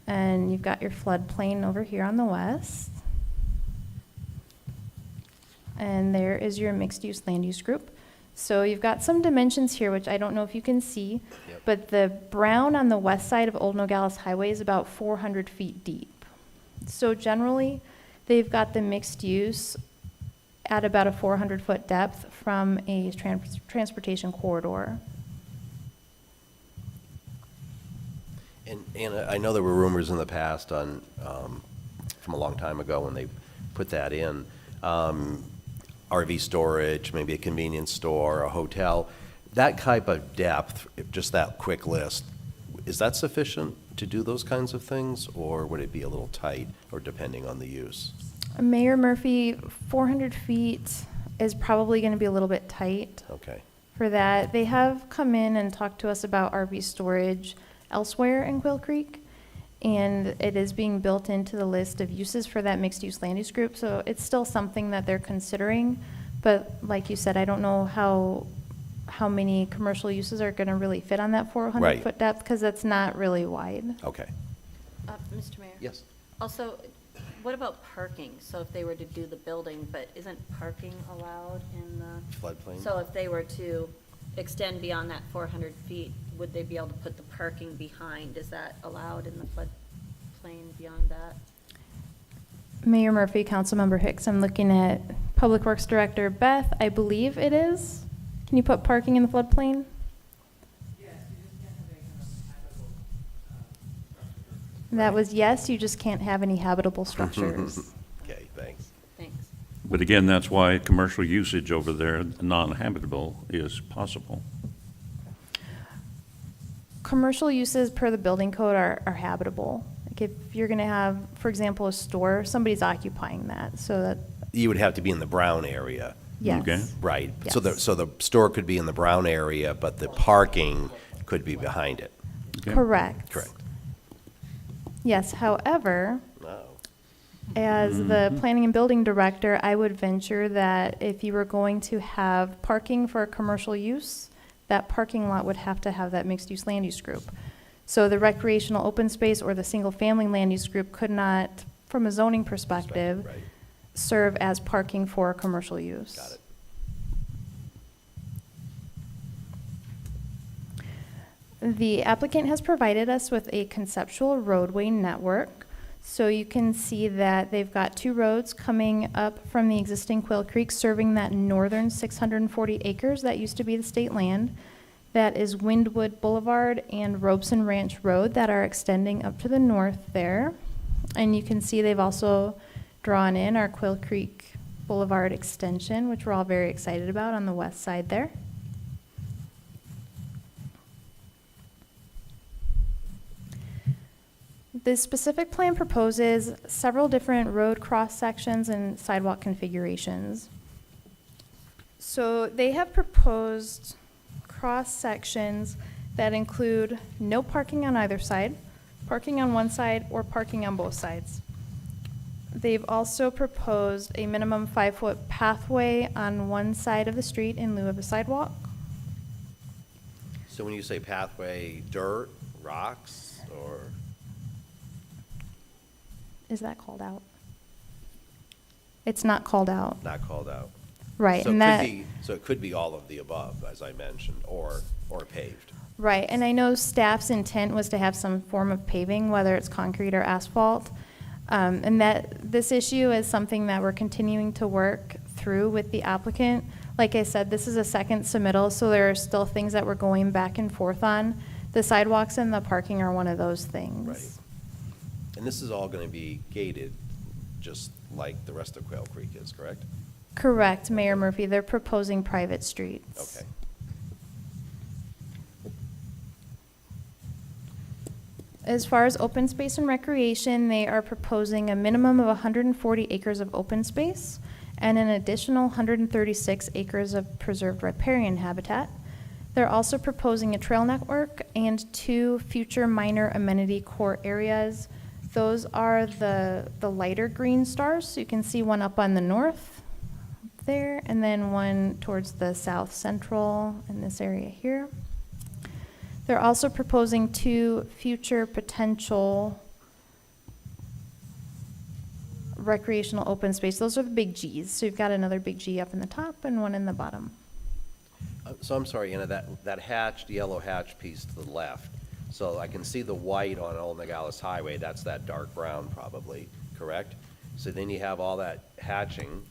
and you've got your floodplain over here on the west. And there is your mixed-use land use group. So you've got some dimensions here, which I don't know if you can see, but the brown on the west side of Old Nogales Highway is about 400 feet deep. So generally, they've got the mixed use at about a 400-foot depth from a transportation corridor. And I know there were rumors in the past on, from a long time ago when they put that in, RV storage, maybe a convenience store, a hotel. That type of depth, just that quick list, is that sufficient to do those kinds of things? Or would it be a little tight, or depending on the use? Mayor Murphy, 400 feet is probably going to be a little bit tight. Okay. For that. They have come in and talked to us about RV storage elsewhere in Quail Creek, and it is being built into the list of uses for that mixed-use land use group, so it's still something that they're considering. But like you said, I don't know how many commercial uses are gonna really fit on that 400-foot depth, because that's not really wide. Okay. Mr. Mayor? Yes. Also, what about parking? So if they were to do the building, but isn't parking allowed in the? Floodplain? So if they were to extend beyond that 400 feet, would they be able to put the parking behind? Is that allowed in the floodplain beyond that? Mayor Murphy, Councilmember Hicks, I'm looking at Public Works Director Beth. I believe it is. Can you put parking in the floodplain? That was yes, you just can't have any habitable structures. Okay, thanks. Thanks. But again, that's why commercial usage over there, non-habitable, is possible. Commercial uses per the building code are habitable. Like if you're gonna have, for example, a store, somebody's occupying that, so that, You would have to be in the brown area. yes. Okay. Right. Yes. So the store could be in the brown area, but the parking could be behind it. Okay. Correct. Correct. Yes, however, Oh. as the planning and building director, I would venture that if you were going to have parking for a commercial use, that parking lot would have to have that mixed-use land use group. So the recreational open space or the single-family land use group could not, from a zoning perspective, Right. serve as parking for a commercial use. Got it. The applicant has provided us with a conceptual roadway network. So you can see that they've got 2 roads coming up from the existing Quail Creek, serving that northern 640 acres that used to be the state land. That is Windwood Boulevard and Robeson Ranch Road that are extending up to the north there. And you can see they've also drawn in our Quail Creek Boulevard extension, which we're all very excited about on the west side there. The specific plan proposes several different road cross-sections and sidewalk configurations. So they have proposed cross-sections that include no parking on either side, parking on one side, or parking on both sides. They've also proposed a minimum 5-foot pathway on one side of the street in lieu of a sidewalk. So when you say pathway, dirt, rocks, or? Is that called out? It's not called out. Not called out. Right, So and it could that, be, so it could be all of the above, as I mentioned, or paved. right, and I know staff's intent was to have some form of paving, whether it's concrete or asphalt. And that, this issue is something that we're continuing to work through with the applicant. Like I said, this is a second submittal, so there are still things that we're going back and forth on. The sidewalks and the parking are one of those things. Right. And this is all going to be gated, just like the rest of Quail Creek is, correct? Correct, Mayor Murphy, they're proposing private streets. Okay. As far as open space and recreation, they are proposing a minimum of 140 acres of open space and an additional 136 acres of preserved riparian habitat. They're also proposing a trail network and 2 future minor amenity core areas. Those are the lighter green stars. So you can see one up on the north there, and then one towards the south central in this area here. They're also proposing 2 future potential recreational open space. Those are the big Gs. So you've got another big G up in the top and one in the bottom. So I'm sorry, Anna, that hatched, yellow hatch piece to the left, so I can see the white on Old Nogales Highway, that's that dark brown probably, correct? So then you have all that hatching,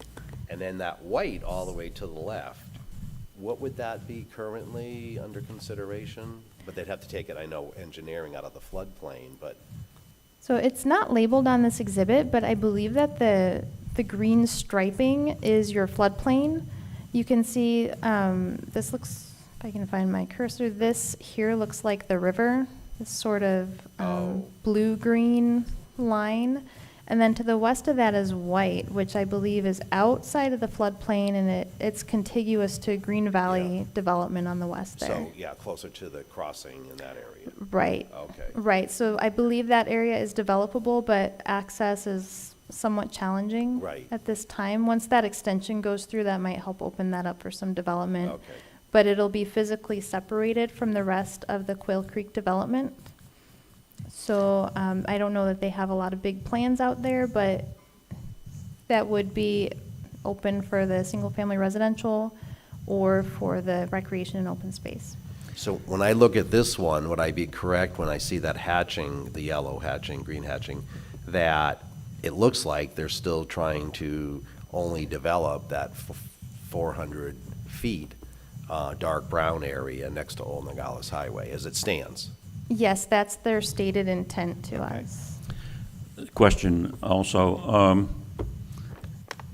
and then that white all the way to the left. What would that be currently under consideration? But they'd have to take it, I know, engineering out of the floodplain, but, So it's not labeled on this exhibit, but I believe that the green striping is your floodplain. You can see, this looks, if I can find my cursor, this here looks like the river, this sort of blue-green line. And then to the west of that is White, which I believe is outside of the floodplain, and it's contiguous to Green Valley development on the west there. So, yeah, closer to the crossing in that area. Right. Okay. Right, so I believe that area is developable, but access is somewhat challenging. Right. At this time. Once that extension goes through, that might help open that up for some development. Okay. But it'll be physically separated from the rest of the Quail Creek development. So I don't know that they have a lot of big plans out there, but that would be open for the single-family residential or for the recreation and open space. So when I look at this one, would I be correct when I see that hatching, the yellow hatching, green hatching, that it looks like they're still trying to only develop that 400 feet dark brown area next to Old Nogales Highway as it stands? Yes, that's their stated intent to us. Question also,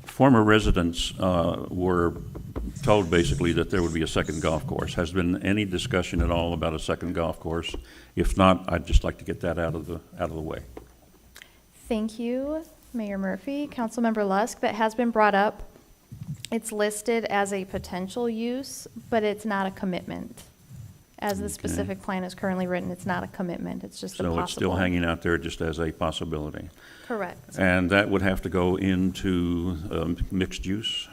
former residents were told basically that there would be a second golf course. Has there been any discussion at all about a second golf course? If not, I'd just like to get that out of the way. Thank you, Mayor Murphy. Councilmember Lusk, that has been brought up. It's listed as a potential use, but it's not a commitment. As the specific plan is currently written, it's not a commitment, it's just a possible. So it's still hanging out there just as a possibility. Correct. And that would have to go into mixed use?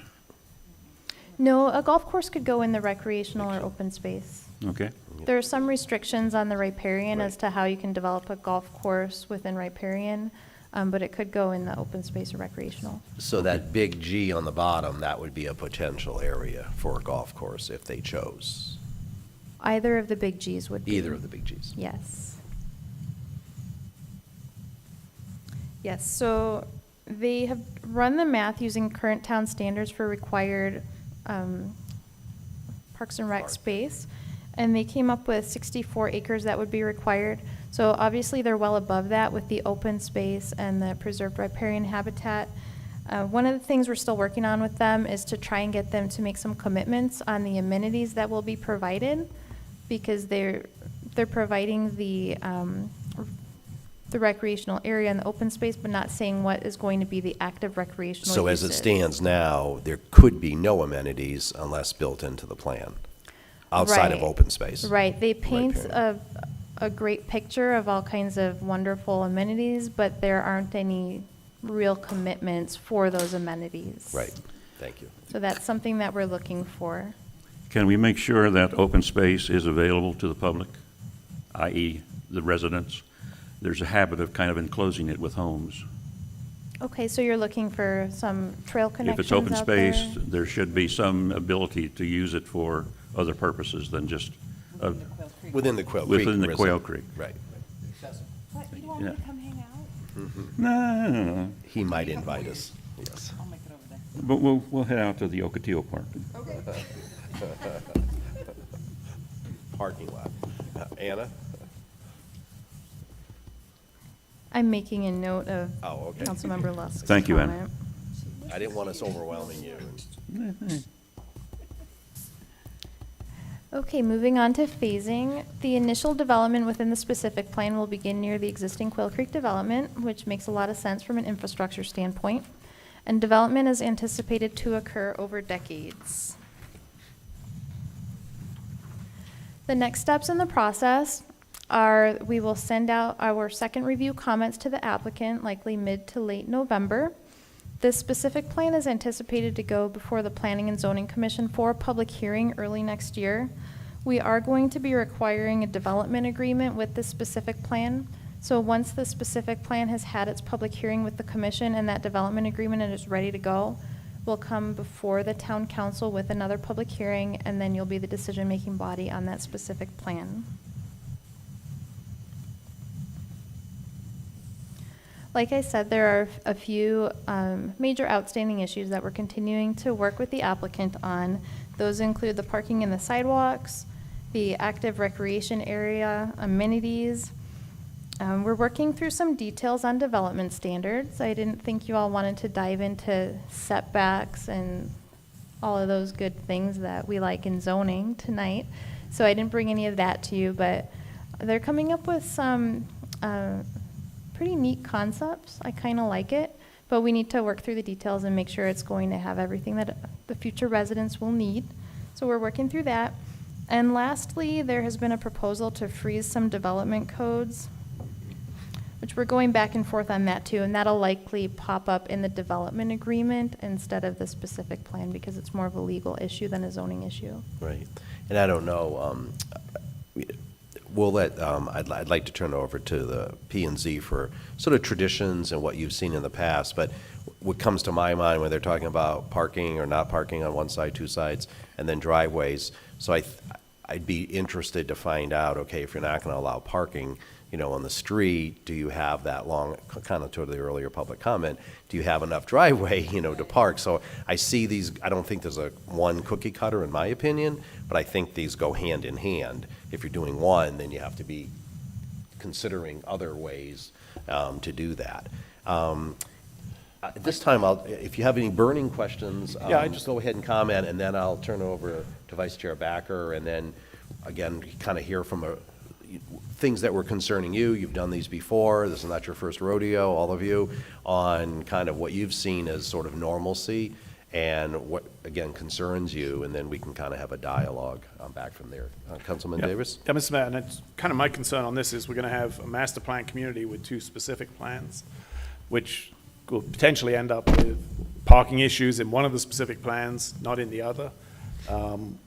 No, a golf course could go in the recreational or open space. Okay. There are some restrictions on the riparian as to how you can develop a golf course within riparian, but it could go in the open space or recreational. So that big G on the bottom, that would be a potential area for a golf course if they chose? Either of the big Gs would be. Either of the big Gs? Yes. Yes, so they have run the math using current town standards for required Parks and Rec space, and they came up with 64 acres that would be required. So obviously they're well above that with the open space and the preserved riparian habitat. One of the things we're still working on with them is to try and get them to make some commitments on the amenities that will be provided, because they're providing the recreational area and the open space, but not saying what is going to be the active recreational So as it uses. stands now, there could be no amenities unless built into the plan, outside of Right. open space? Right, they paint Riparian. a great picture of all kinds of wonderful amenities, but there aren't any real commitments for those amenities. Right, thank you. So that's something that we're looking for. Can we make sure that open space is available to the public, i.e. the residents? There's a habit of kind of enclosing it with homes. Okay, so you're looking for some trail connections If it's open out space, there? there should be some ability to use it for other purposes than just Within the Quail Creek. within the Quail reserve. Creek. Right. What, you don't want Yeah. me to come hang out? No. He might invite us, yes. I'll make it over there. But we'll head out to the Ocotillo Park. Parking lot. Anna? I'm making a note of Oh, okay. Councilmember Lusk's Thank you, Ann. comment. I didn't want us overwhelming you. Okay, moving on to phasing. The initial development within the specific plan will begin near the existing Quail Creek development, which makes a lot of sense from an infrastructure standpoint. And development is anticipated to occur over decades. The next steps in the process are we will send out our second review comments to the applicant, likely mid to late November. This specific plan is anticipated to go before the Planning and Zoning Commission for a public hearing early next year. We are going to be requiring a development agreement with this specific plan. So once the specific plan has had its public hearing with the commission and that development agreement is ready to go, we'll come before the town council with another public hearing, and then you'll be the decision-making body on that specific plan. Like I said, there are a few major outstanding issues that we're continuing to work with the applicant on. Those include the parking and the sidewalks, the active recreation area, amenities. We're working through some details on development standards. I didn't think you all wanted to dive into setbacks and all of those good things that we like in zoning tonight. So I didn't bring any of that to you, but they're coming up with some pretty neat concepts. I kind of like it, but we need to work through the details and make sure it's going to have everything that the future residents will need. So we're working through that. And lastly, there has been a proposal to freeze some development codes, which we're going back and forth on that too, and that'll likely pop up in the development agreement instead of the specific plan because it's more of a legal issue than a zoning issue. Right. And I don't know, we'll let, I'd like to turn it over to the P and Z for sort of traditions and what you've seen in the past, but what comes to my mind when they're talking about parking or not parking on one side, two sides, and then driveways, so I'd be interested to find out, okay, if you're not gonna allow parking, on the street, do you have that long, kind of to the earlier public comment, do you have enough driveway, to park? So I see these, I don't think there's a one cookie cutter in my opinion, but I think these go hand in hand. If you're doing one, then you have to be considering other ways to do that. At this time, if you have any burning questions, just go ahead and comment, and then I'll turn it over to Vice Chair Backer, and then, again, kind of hear from things that were concerning you. You've done these before. This is not your first rodeo, all of you, on kind of what you've seen as sort of normalcy and what, again, concerns you, and then we can kind of have a dialogue back from there. Councilman Davis? Yeah, Mr. Mayor, and it's kind of my concern on this is we're going to have a master plan community with two specific plans, which will potentially end up with parking issues in one of the specific plans, not in the other,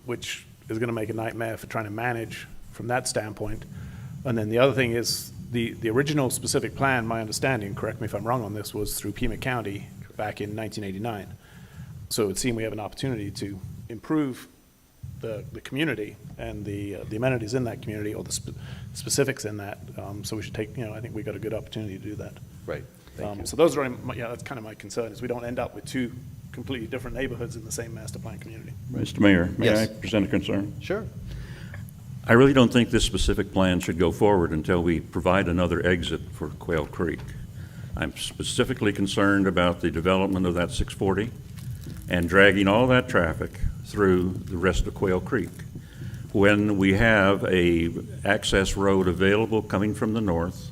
which is going to make a nightmare for trying to manage from that standpoint. And then the other thing is the original specific plan, my understanding, correct me if I'm wrong on this, was through Pima County back in 1989. So it would seem we have an opportunity to improve the community and the amenities in that community, or the specifics in that. So we should take, I think we got a good opportunity to do that. Right. Thank you. So those are, that's kind of my concern, is we don't end up with two completely different neighborhoods in the same master plan community. Mr. Mayor, may Yes. I present a concern? Sure. I really don't think this specific plan should go forward until we provide another exit for Quail Creek. I'm specifically concerned about the development of that 640 and dragging all that traffic through the rest of Quail Creek. When we have a access road available coming from the north,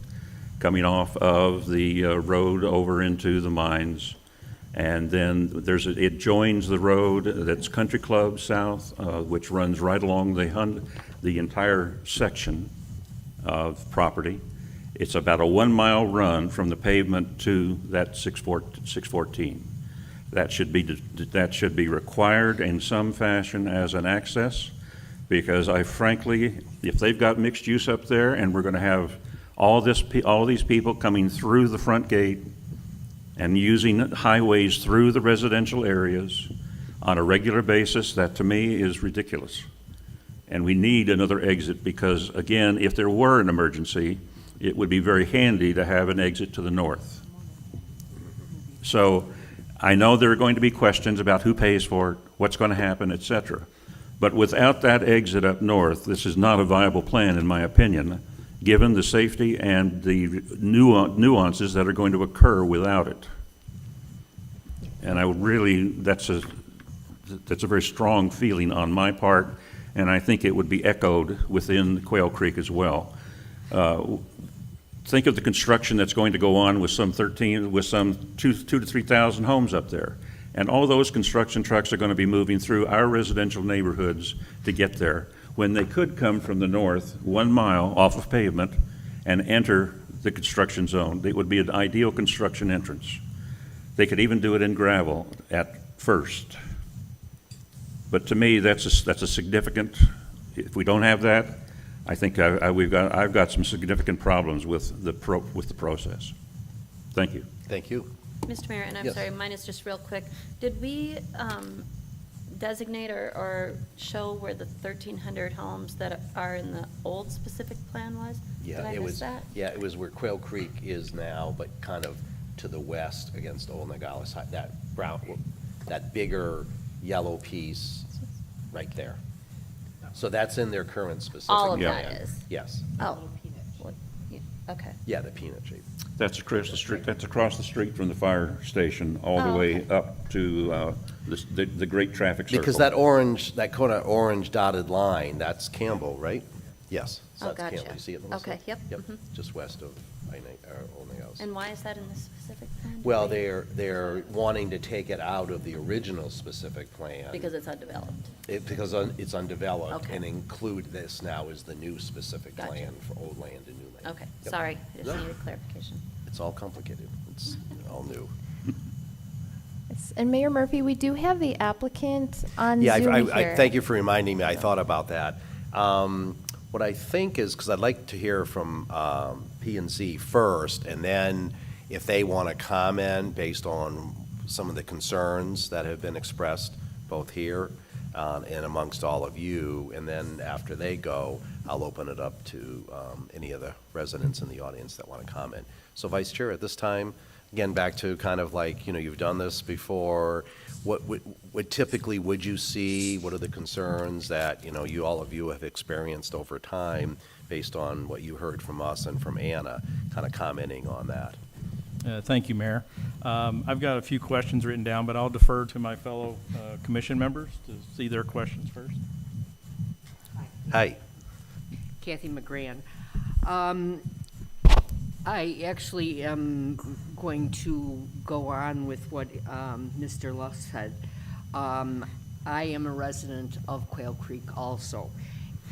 coming off of the road over into the mines, and then it joins the road that's Country Club South, which runs right along the entire section of property. It's about a 1 mile run from the pavement to that 614. That should be required in some fashion as an access, because I frankly, if they've got mixed use up there and we're going to have all these people coming through the front gate and using highways through the residential areas on a regular basis, that to me is ridiculous. And we need another exit because, again, if there were an emergency, it would be very handy to have an exit to the north. So I know there are going to be questions about who pays for it, what's going to happen, et cetera. But without that exit up north, this is not a viable plan, in my opinion, given the safety and the nuances that are going to occur without it. And I would really, that's a very strong feeling on my part, and I think it would be echoed within Quail Creek as well. Think of the construction that's going to go on with some 2,000 to 3,000 homes up there. And all those construction trucks are going to be moving through our residential neighborhoods to get there, when they could come from the north 1 mile off of pavement and enter the construction zone. It would be an ideal construction entrance. They could even do it in gravel at first. But to me, that's a significant, if we don't have that, I think I've got some significant problems with the process. Thank you. Thank you. Mr. Mayor, and I'm Yes. sorry, mine is just real quick. Did we designate or show where the 1,300 homes that are in the old specific plan was? Did Yeah, I it miss was. that? Yeah, it was where Quail Creek is now, but kind of to the west against Old Nogales. That bigger yellow piece right there. So that's in their current specific All of plan. that is? Yes. Oh. Well, okay. Yeah, the peanut shape. That's across the street. That's across the street from the fire station, all the Oh, way okay. up to the great traffic circle. Because that kind of orange dotted line, that's Campbell, right? Yes. So Oh, that's gotcha. Campbell. You see it, Melissa? Okay, yep. Yep, Mhm. just west of Old Nogales. house. And why is that in the specific plan? Well, they're wanting to take it out of the original specific plan. Because it's undeveloped. Because it's undeveloped, Okay. and include this now as the new specific Gotcha. plan for old land and new land. Okay, Yep. sorry, I just No. needed clarification. It's all complicated. It's all new. Yes, and Mayor Murphy, we do have the applicant on Yeah, Zoom I here. thank you for reminding me. I thought about that. What I think is, because I'd like to hear from P and Z first, and then if they want to comment based on some of the concerns that have been expressed, both here and amongst all of you, and then after they go, I'll open it up to any of the residents in the audience that want to comment. So Vice Chair, at this time, again, back to kind of like, you've done this before. What typically would you see? What are the concerns that, all of you have experienced over time based on what you heard from us and from Anna, kind of commenting on that? Thank you, Mayor. I've got a few questions written down, but I'll defer to my fellow commission members to see their questions first. Hi. Kathy McGran. I actually am going to go on with what Mr. Luff said. I am a resident of Quail Creek also.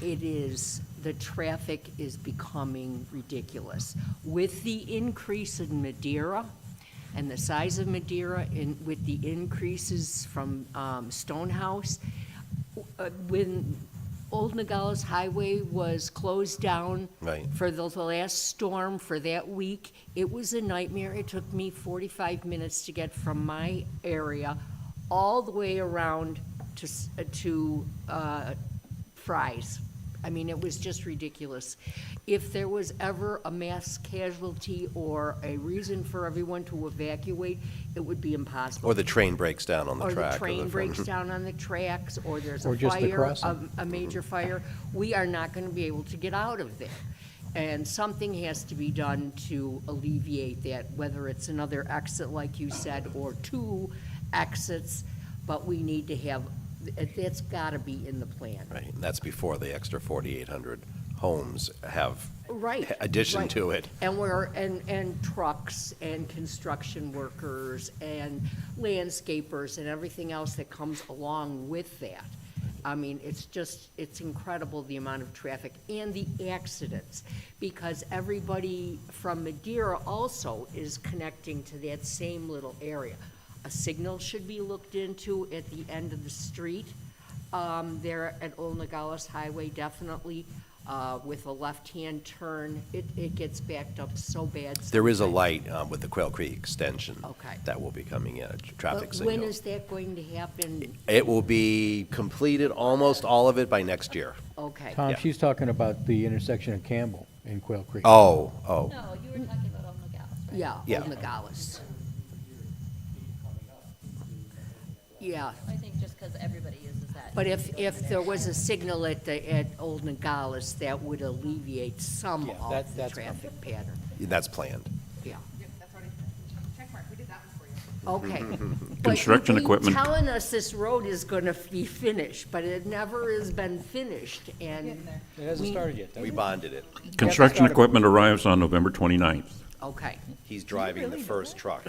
The traffic is becoming ridiculous. With the increase in Madeira and the size of Madeira, with the increases from Stonehouse, when Old Nogales Highway was closed down Right. for the last storm for that week, it was a nightmare. It took me 45 minutes to get from my area all the way around to Fry's. I mean, it was just ridiculous. If there was ever a mass casualty or a reason for everyone to evacuate, it would be impossible. Or the train breaks down on the track. Or the train breaks down on the tracks, or there's Or a just the fire, crossing. a major fire. We are not going to be able to get out of there. And something has to be done to alleviate that, whether it's another exit, like you said, or 2 exits, but we need to have, that's got to be in the plan. Right, and that's before the extra 4,800 homes have Right. addition right. to it. And and trucks and construction workers and landscapers and everything else that comes along with that. I mean, it's incredible the amount of traffic and the accidents, because everybody from Madeira also is connecting to that same little area. A signal should be looked into at the end of the street, there at Old Nogales Highway, definitely, with a left-hand turn. It gets backed up so bad. There is a sometimes. light with the Quail Creek extension. Okay. That will be coming in, a traffic But signal. when is that going to happen? It will be completed, almost all of it, by next year. Okay. Tom, Yeah. she's talking about the intersection of Campbell and Quail Creek. Oh. No, you were talking about Old Nogales, right? Yeah, Yeah. Old Nogales. Yeah, I think just because everybody uses that. but if there was a signal at Old Nogales, that would alleviate some Yeah, of the that's traffic pattern, That's planned. yeah. That's already, check mark, we did that one for you. Okay. But Construction you've been equipment. telling us this road is gonna be finished, but it never has been finished, and. It hasn't we- started yet. We bonded it. Construction equipment arrives on November 29th. Okay. He's driving the first truck.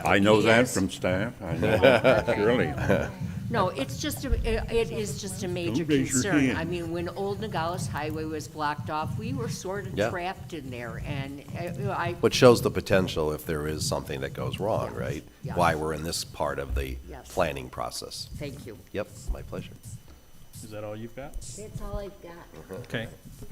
I know that Yes. from staff. I know that, surely. No, it's just, it is just a major Don't raise your concern. hand. I mean, when Old Nogales Highway was blocked off, we were sort of Yeah. trapped in there, and I, Which shows the potential if there is something that goes wrong, Yes. right? Yeah. Why we're in this part of the Yes. planning process. thank you. Yep, my pleasure. Is that all you've got? That's all I've got. Okay.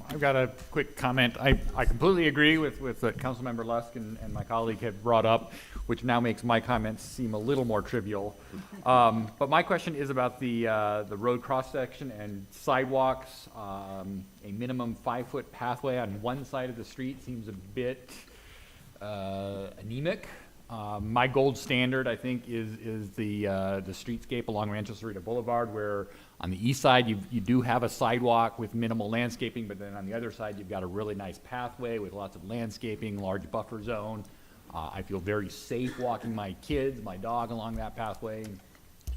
I've got a quick comment. I completely agree with what Councilmember Lusk and my colleague have brought up, which now makes my comments seem a little more trivial. But my question is about the road cross-section and sidewalks. A minimum 5-foot pathway on one side of the street seems a bit anemic. My gold standard, I think, is the streetscape along Rancho Cerrito Boulevard, where on the east side, you do have a sidewalk with minimal landscaping, but then on the other side, you've got a really nice pathway with lots of landscaping, large buffer zone. I feel very safe walking my kids, my dog along that pathway.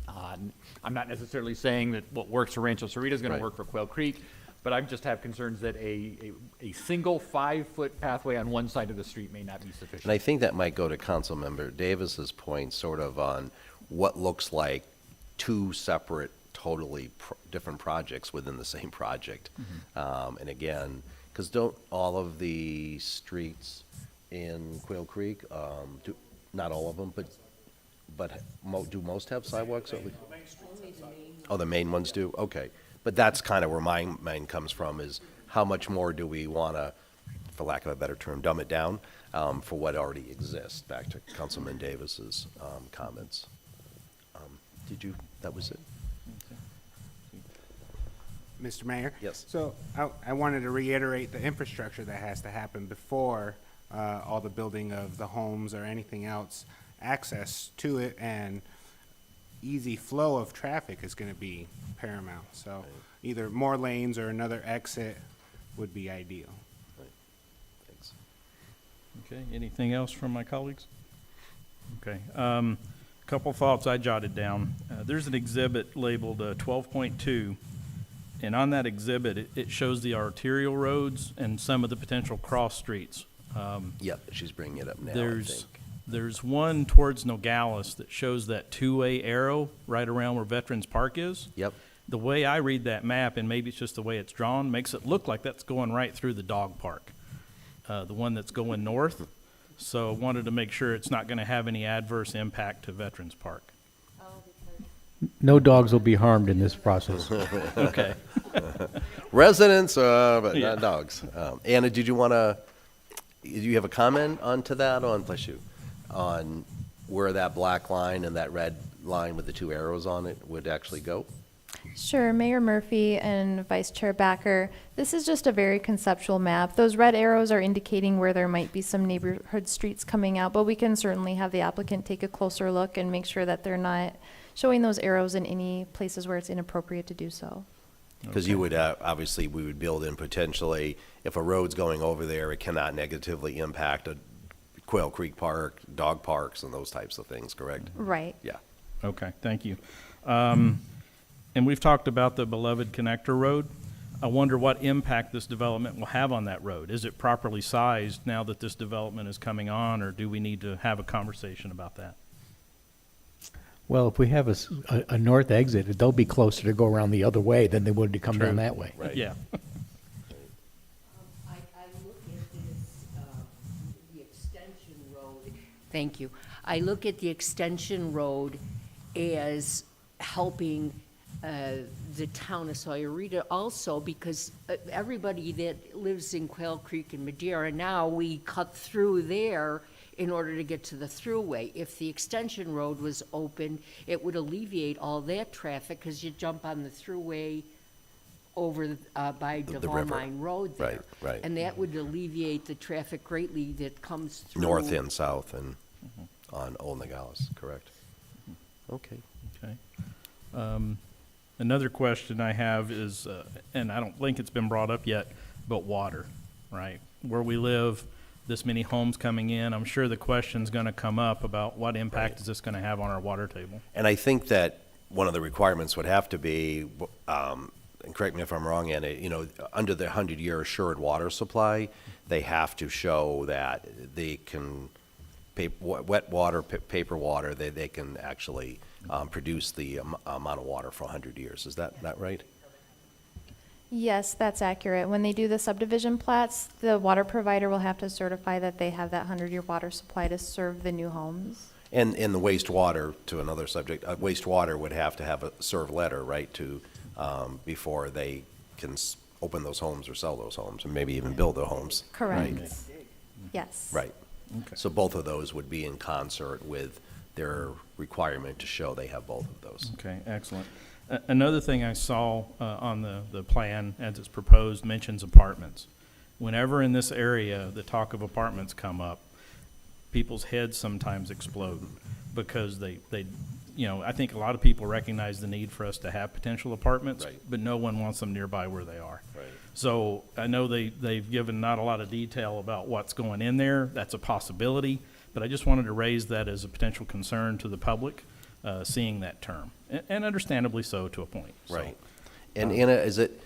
I'm not necessarily saying that what works for Rancho Cerrito is going Right. to work for Quail Creek, but I just have concerns that a single 5-foot pathway on one side of the street may not be sufficient. And I think that might go to Councilmember Davis's point, sort of on what looks like two separate, totally different projects within the same project. And again, because don't all of the streets in Quail Creek, not all of them, but do most have sidewalks? Oh, the main ones do? Okay. But that's kind of where my mind comes from, is how much more do we want to, for lack of a better term, dumb it down for what already exists? Back to Councilman Davis's comments. That was it? Mr. Mayor? Yes. So I wanted to reiterate the infrastructure that has to happen before all the building of the homes or anything else. Access to it and easy flow of traffic is going to be paramount. So either more lanes or another exit would be ideal. Thanks. Okay, anything else from my colleagues? Okay, couple thoughts I jotted down. There's an exhibit labeled 12.2, and on that exhibit, it shows the arterial roads and some of the potential cross streets. Yep, she's bringing it up now, I think. There's one towards Nogales that shows that two-way arrow right around where Veterans Park is. Yep. The way I read that map, and maybe it's just the way it's drawn, makes it look like that's going right through the dog park, the one that's going north. So I wanted to make sure it's not going to have any adverse impact to Veterans Park. No dogs will be harmed in this process. Okay. Residents, but Yeah. not dogs. Anna, did you have a comment onto that, on where that black line and that red line with the two arrows on it would actually go? Sure, Mayor Murphy and Vice Chair Backer, this is just a very conceptual map. Those red arrows are indicating where there might be some neighborhood streets coming out, but we can certainly have the applicant take a closer look and make sure that they're not showing those arrows in any places where it's inappropriate to do so. Because you would, obviously, we would build in potentially, if a road's going over there, it cannot negatively impact a Quail Creek Park, dog parks, and those types of things, correct? Right. Yeah. Okay, thank you. And we've talked about the beloved connector road. I wonder what impact this development will have on that road. Is it properly sized now that this development is coming on, or do we need to have a conversation about that? Well, if we have a north exit, they'll be closer to go around the other way than they would to come down True. that way. Right. Yeah. I look at this, the extension road. Thank you. I look at the extension road as helping the town of Sahuarita also, because everybody that lives in Quail Creek and Madeira, now we cut through there in order to get to the thruway. If the extension road was open, it would alleviate all that traffic, because you jump on the thruway over by The Devon river. Mine Road there. Right. And that would alleviate the traffic greatly that comes through. North and south and on Old Nogales, correct? Okay. Okay. Another question I have is, and I don't think it's been brought up yet, but water, right? Where we live, this many homes coming in, I'm sure the question's going to come up about what impact is this going to have on our water table? And I think that one of the requirements would have to be, and correct me if I'm wrong, Anna, under the 100-year assured water supply, they have to show that they can, wet water, paper water, they can actually produce the amount of water for 100 years. Is that not right? Yes, that's accurate. When they do the subdivision plats, the water provider will have to certify that they have that 100-year water supply to serve the new homes. And in the wastewater, to another subject, wastewater would have to have a serve letter, right, to, before they can open those homes or sell those homes, and maybe even build the homes. Correct. Right? Yes. Right. So both of those would be in concert with their requirement to show they have both of those. Okay, excellent. Another thing I saw on the plan as it's proposed mentions apartments. Whenever in this area the talk of apartments come up, people's heads sometimes explode because they I think a lot of people recognize the need for us to have potential apartments, Right. but no one wants them nearby where they are. Right. So I know they've given not a lot of detail about what's going in there. That's a possibility, but I just wanted to raise that as a potential concern to the public, seeing that term, and understandably so to a point. So, Right. And Anna, is it,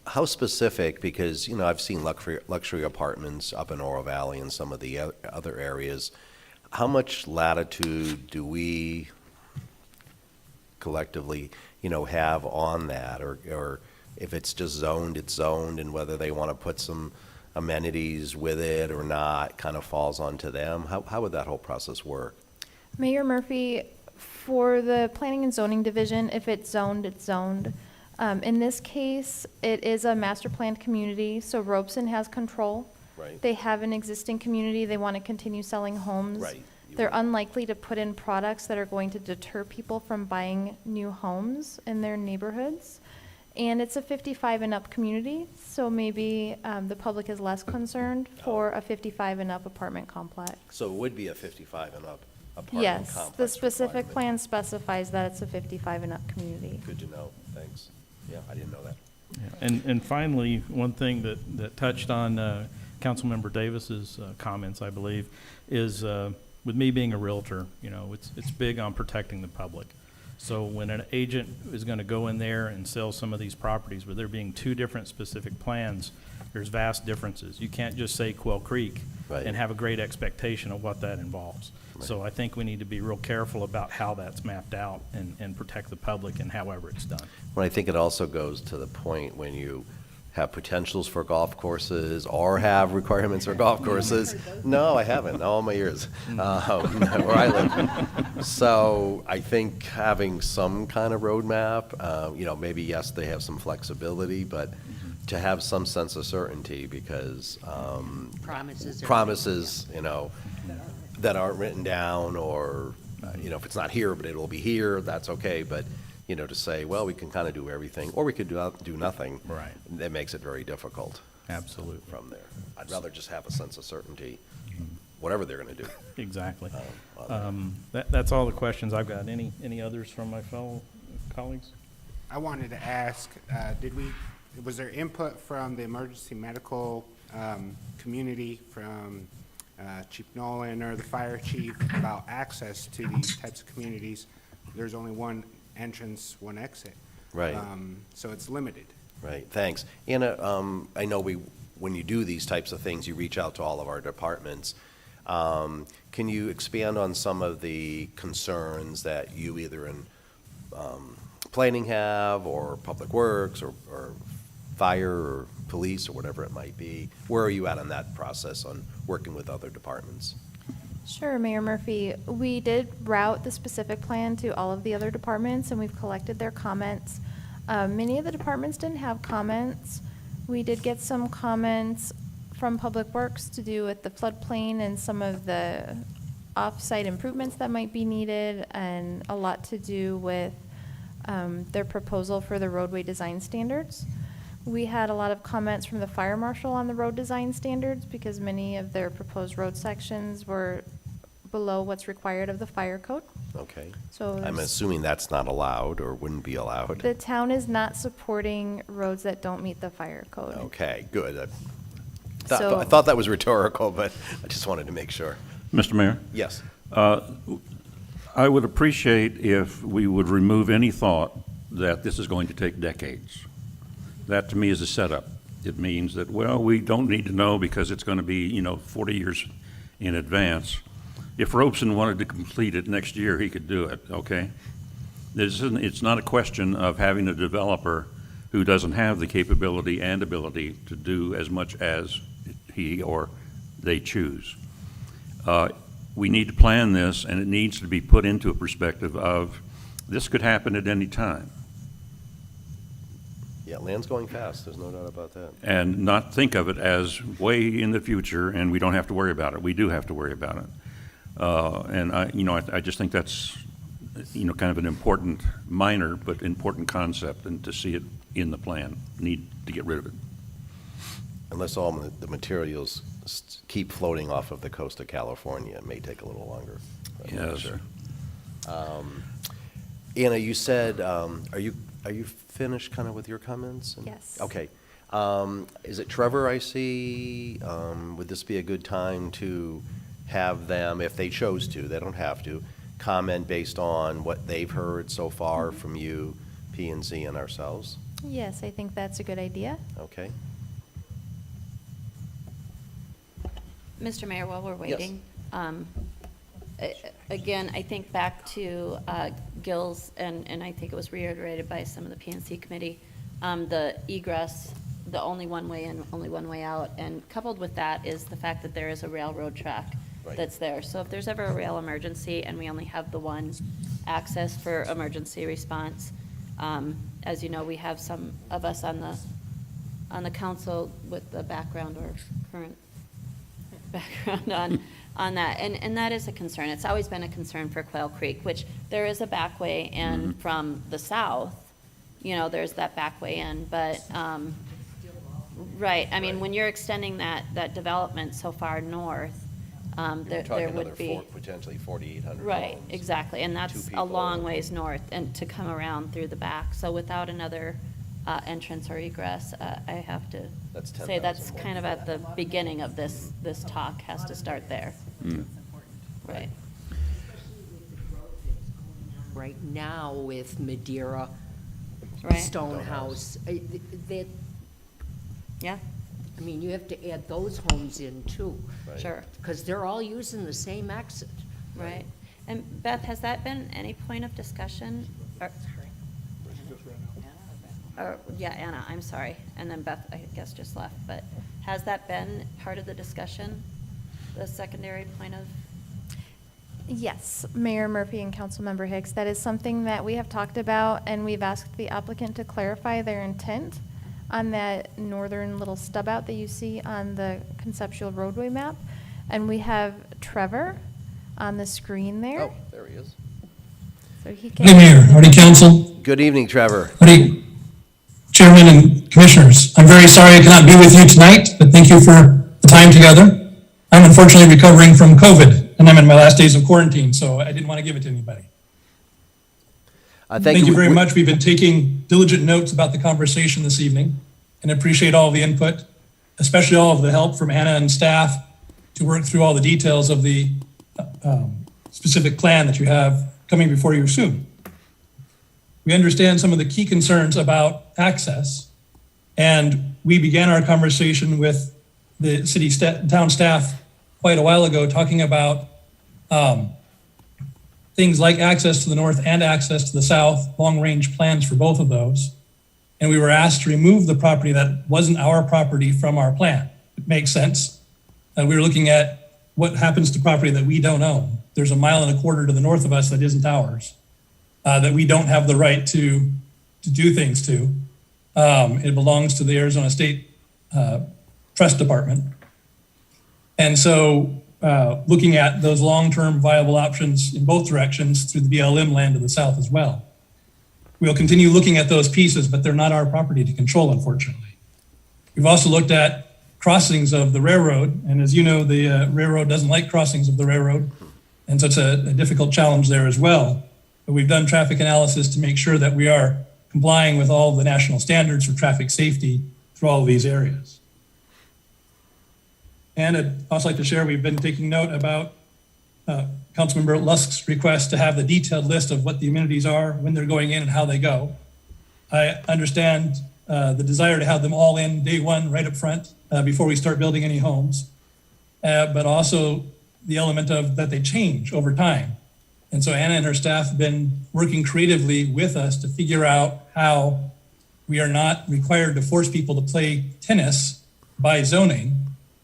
how specific, because, you know, I've seen luxury apartments up in Oro Valley and some of the other areas. How much latitude do we collectively, you know, have on that? Or if it's just zoned, it's zoned, and whether they want to put some amenities with it or not kind of falls onto them? How would that whole process work? Mayor Murphy, for the Planning and Zoning Division, if it's zoned, it's zoned. In this case, it is a master planned community, so Robeson has control. Right. They have an existing community, they want to continue selling homes. Right. They're unlikely to put in products that are going to deter people from buying new homes in their neighborhoods. And it's a 55 and up community, so maybe the public is less concerned for a 55 and up apartment complex. So it would be a 55 and up apartment Yes, complex. the specific requirement. plan specifies that it's a 55 and up community. Good to know, thanks. Yeah, I didn't know that. Yeah. And finally, one thing that touched on Councilmember Davis's comments, I believe, is with me being a realtor, you know, it's big on protecting the public. So when an agent is going to go in there and sell some of these properties, with there being two different specific plans, there's vast differences. You can't just say Quail Creek Right. and have a great expectation of what that involves. Right. So I think we need to be real careful about how that's mapped out and protect the public and however it's done. Well, I think it also goes to the point when you have potentials for golf courses or have requirements for golf courses. No, I haven't, all my years, where I live. So I think having some kind of roadmap, you know, maybe, yes, they have some flexibility, but to have some sense of certainty, because promises, you know, that aren't written down, or, you know, if it's not here, but it'll be here, that's okay. But, you know, to say, well, we can kind of do everything, or we could do nothing. Right. That makes it very difficult. Absolutely. From there. I'd rather just have a sense of certainty, whatever they're going to do. Exactly. That's all the questions I've got. Any others from my fellow colleagues? I wanted to ask, was there input from the emergency medical community, from Chief Nolan or the fire chief, about access to these types of communities? There's only one entrance, one exit. Right. So it's limited. Right, thanks. Anna, I know when you do these types of things, you reach out to all of our departments. Can you expand on some of the concerns that you either in planning have, or public works, or fire, or police, or whatever it might be? Where are you at on that process on working with other departments? Sure, Mayor Murphy. We did route the specific plan to all of the other departments, and we've collected their comments. Many of the departments didn't have comments. We did get some comments from Public Works to do with the floodplain and some of the off-site improvements that might be needed, and a lot to do with their proposal for the roadway design standards. We had a lot of comments from the fire marshal on the road design standards, because many of their proposed road sections were below what's required of the fire code. Okay. So I'm there's- assuming that's not allowed, or wouldn't be allowed. The town is not supporting roads that don't meet the fire code. Okay, good. So- I thought that was rhetorical, but I just wanted to make sure. Mr. Mayor? Yes. I would appreciate if we would remove any thought that this is going to take decades. That to me is a setup. It means that, well, we don't need to know because it's going to be, 40 years in advance. If Robeson wanted to complete it next year, he could do it, okay? It's not a question of having a developer who doesn't have the capability and ability to do as much as he or they choose. We need to plan this, and it needs to be put into a perspective of this could happen at any time. Yeah, land's going fast, there's no doubt about that. And not think of it as way in the future and we don't have to worry about it. We do have to worry about it. And I just think that's, kind of an important, minor, but important concept, and to see it in the plan, need to get rid of it. Unless all the materials keep floating off of the coast of California, it may take a little longer. I'm not Yes. sure. Anna, you said, are you finished kind of with your comments? Yes. Okay. Is it Trevor I see? Would this be a good time to have them, if they chose to, they don't have to, comment based on what they've heard so far from you, P&Z, and ourselves? Yes, I think that's a good idea. Okay. Mr. Mayor, while we're waiting, again, I think back to Gil's, and I think it was reiterated by some of the PNC committee, the egress, the only one way in, only one way out, and coupled with that is the fact that there is a railroad track that's there. So if there's ever a rail emergency and we only have the one access for emergency response, as you know, we have some of us on the council with the background or current background on that, and that is a concern. It's always been a concern for Quail Creek, which there is a back way in from the south. You know, there's that back way in, but right. I mean, when you're extending that development so far north, there would be potentially 4,800 right, homes. exactly, and that's a long ways north, and to come around through the back. So without another entrance or egress, I have to say that's kind of at the beginning of this talk, has to start there. Right. Right now with Madeira, Right. Stonehouse, that, yeah. I mean, you have to add those homes in too. Right. Sure. Because they're all using the same exit. Right. And Beth, has that been any point of discussion? Yeah, Anna, I'm sorry. And then Beth, I guess, just left. But has that been part of the discussion, the secondary point of? Yes, Mayor Murphy and Councilmember Hicks, that is something that we have talked about, and we've asked the applicant to clarify their intent on that northern little stub out that you see on the conceptual roadway map. And we have Trevor on the screen there. Oh, there he is. So he Good Mayor, howdy Council. Good evening, Trevor. Howdy Chairman and Commissioners. I'm very sorry I cannot be with you tonight, but thank you for the time together. I'm unfortunately recovering from COVID, and I'm in my last days of quarantine, so I didn't want to give it to anybody. Thank you very much. We've been taking diligent notes about the conversation this evening and appreciate all of the input, especially all of the help from Anna and staff to work through all the details of the specific plan that you have coming before you soon. We understand some of the key concerns about access, and we began our conversation with the town staff quite a while ago, talking about things like access to the north and access to the south, long-range plans for both of those. And we were asked to remove the property that wasn't our property from our plan. It makes sense. We were looking at what happens to property that we don't own. There's 1.25 miles to the north of us that isn't ours, that we don't have the right to do things to. It belongs to the Arizona State Trust Department. And so looking at those long-term viable options in both directions through the BLM land to the south as well. We'll continue looking at those pieces, but they're not our property to control, unfortunately. We've also looked at crossings of the railroad, and as you know, the railroad doesn't like crossings of the railroad, and so it's a difficult challenge there as well. But we've done traffic analysis to make sure that we are complying with all the national standards for traffic safety through all of these areas. And I'd also like to share, we've been taking note about Councilmember Lusk's request to have the detailed list of what the amenities are, when they're going in and how they go. I understand the desire to have them all in day one, right up front, before we start building any homes, but also the element of that they change over time. And so Anna and her staff have been working creatively with us to figure out how we are not required to force people to play tennis by zoning,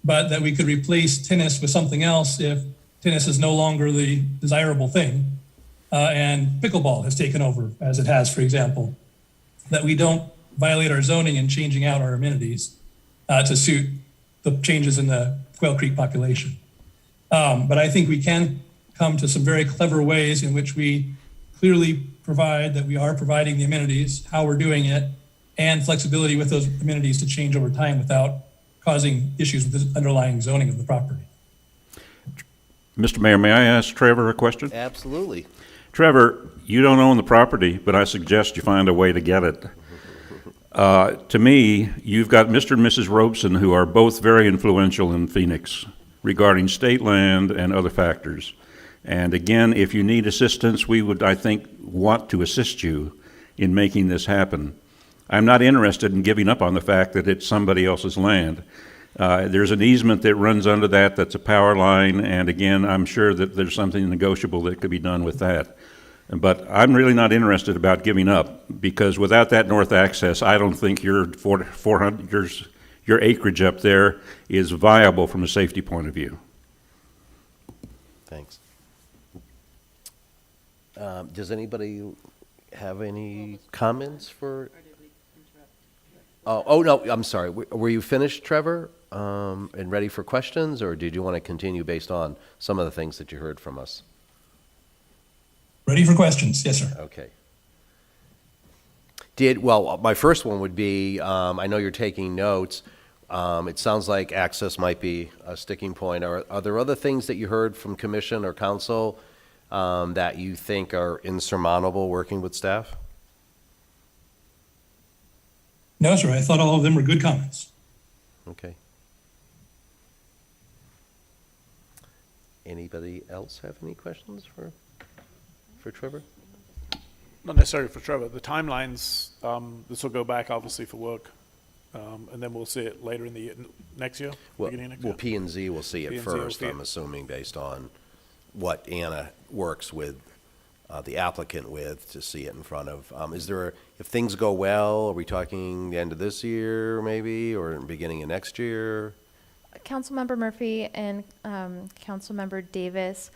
but that we could replace tennis with something else if tennis is no longer the desirable thing, and pickleball has taken over, as it has, for example, that we don't violate our zoning and changing out our amenities to suit the changes in the Quail Creek population. But I think we can come to some very clever ways in which we clearly provide that we are providing the amenities, how we're doing it, and flexibility with those amenities to change over time without causing issues with the underlying zoning of the property. Mr. Mayor, may I ask Trevor a question? Absolutely. Trevor, you don't own the property, but I suggest you find a way to get it. To me, you've got Mr. and Mrs. Robeson, who are both very influential in Phoenix regarding state land and other factors. And again, if you need assistance, we would, I think, want to assist you in making this happen. I'm not interested in giving up on the fact that it's somebody else's land. There's an easement that runs under that that's a power line, and again, I'm sure that there's something negotiable that could be done with that. But I'm really not interested about giving up, because without that north access, I don't think your 400, your acreage up there is viable from a safety point of view. Thanks. Does anybody have any comments for? Oh, no, I'm sorry. Were you finished, Trevor, and ready for questions, or did you want to continue based on some of the things that you heard from us? Ready for questions. Yes, sir. Okay. Well, my first one would be, I know you're taking notes. It sounds like access might be a sticking point. Are there other things that you heard from commission or council that you think are insurmountable working with staff? No, sir. I thought all of them were good comments. Okay. Anybody else have any questions for Trevor? Not necessarily for Trevor. The timelines, this will go back obviously for work, and then we'll see it later in the year, next year, beginning of next year. Well, P&Z will see it P&Z will first, see it. I'm assuming, based on what Anna works with the applicant with to see it in front of. If things go well, are we talking the end of this year maybe, or beginning of next year? Councilmember Murphy and Councilmember Davis,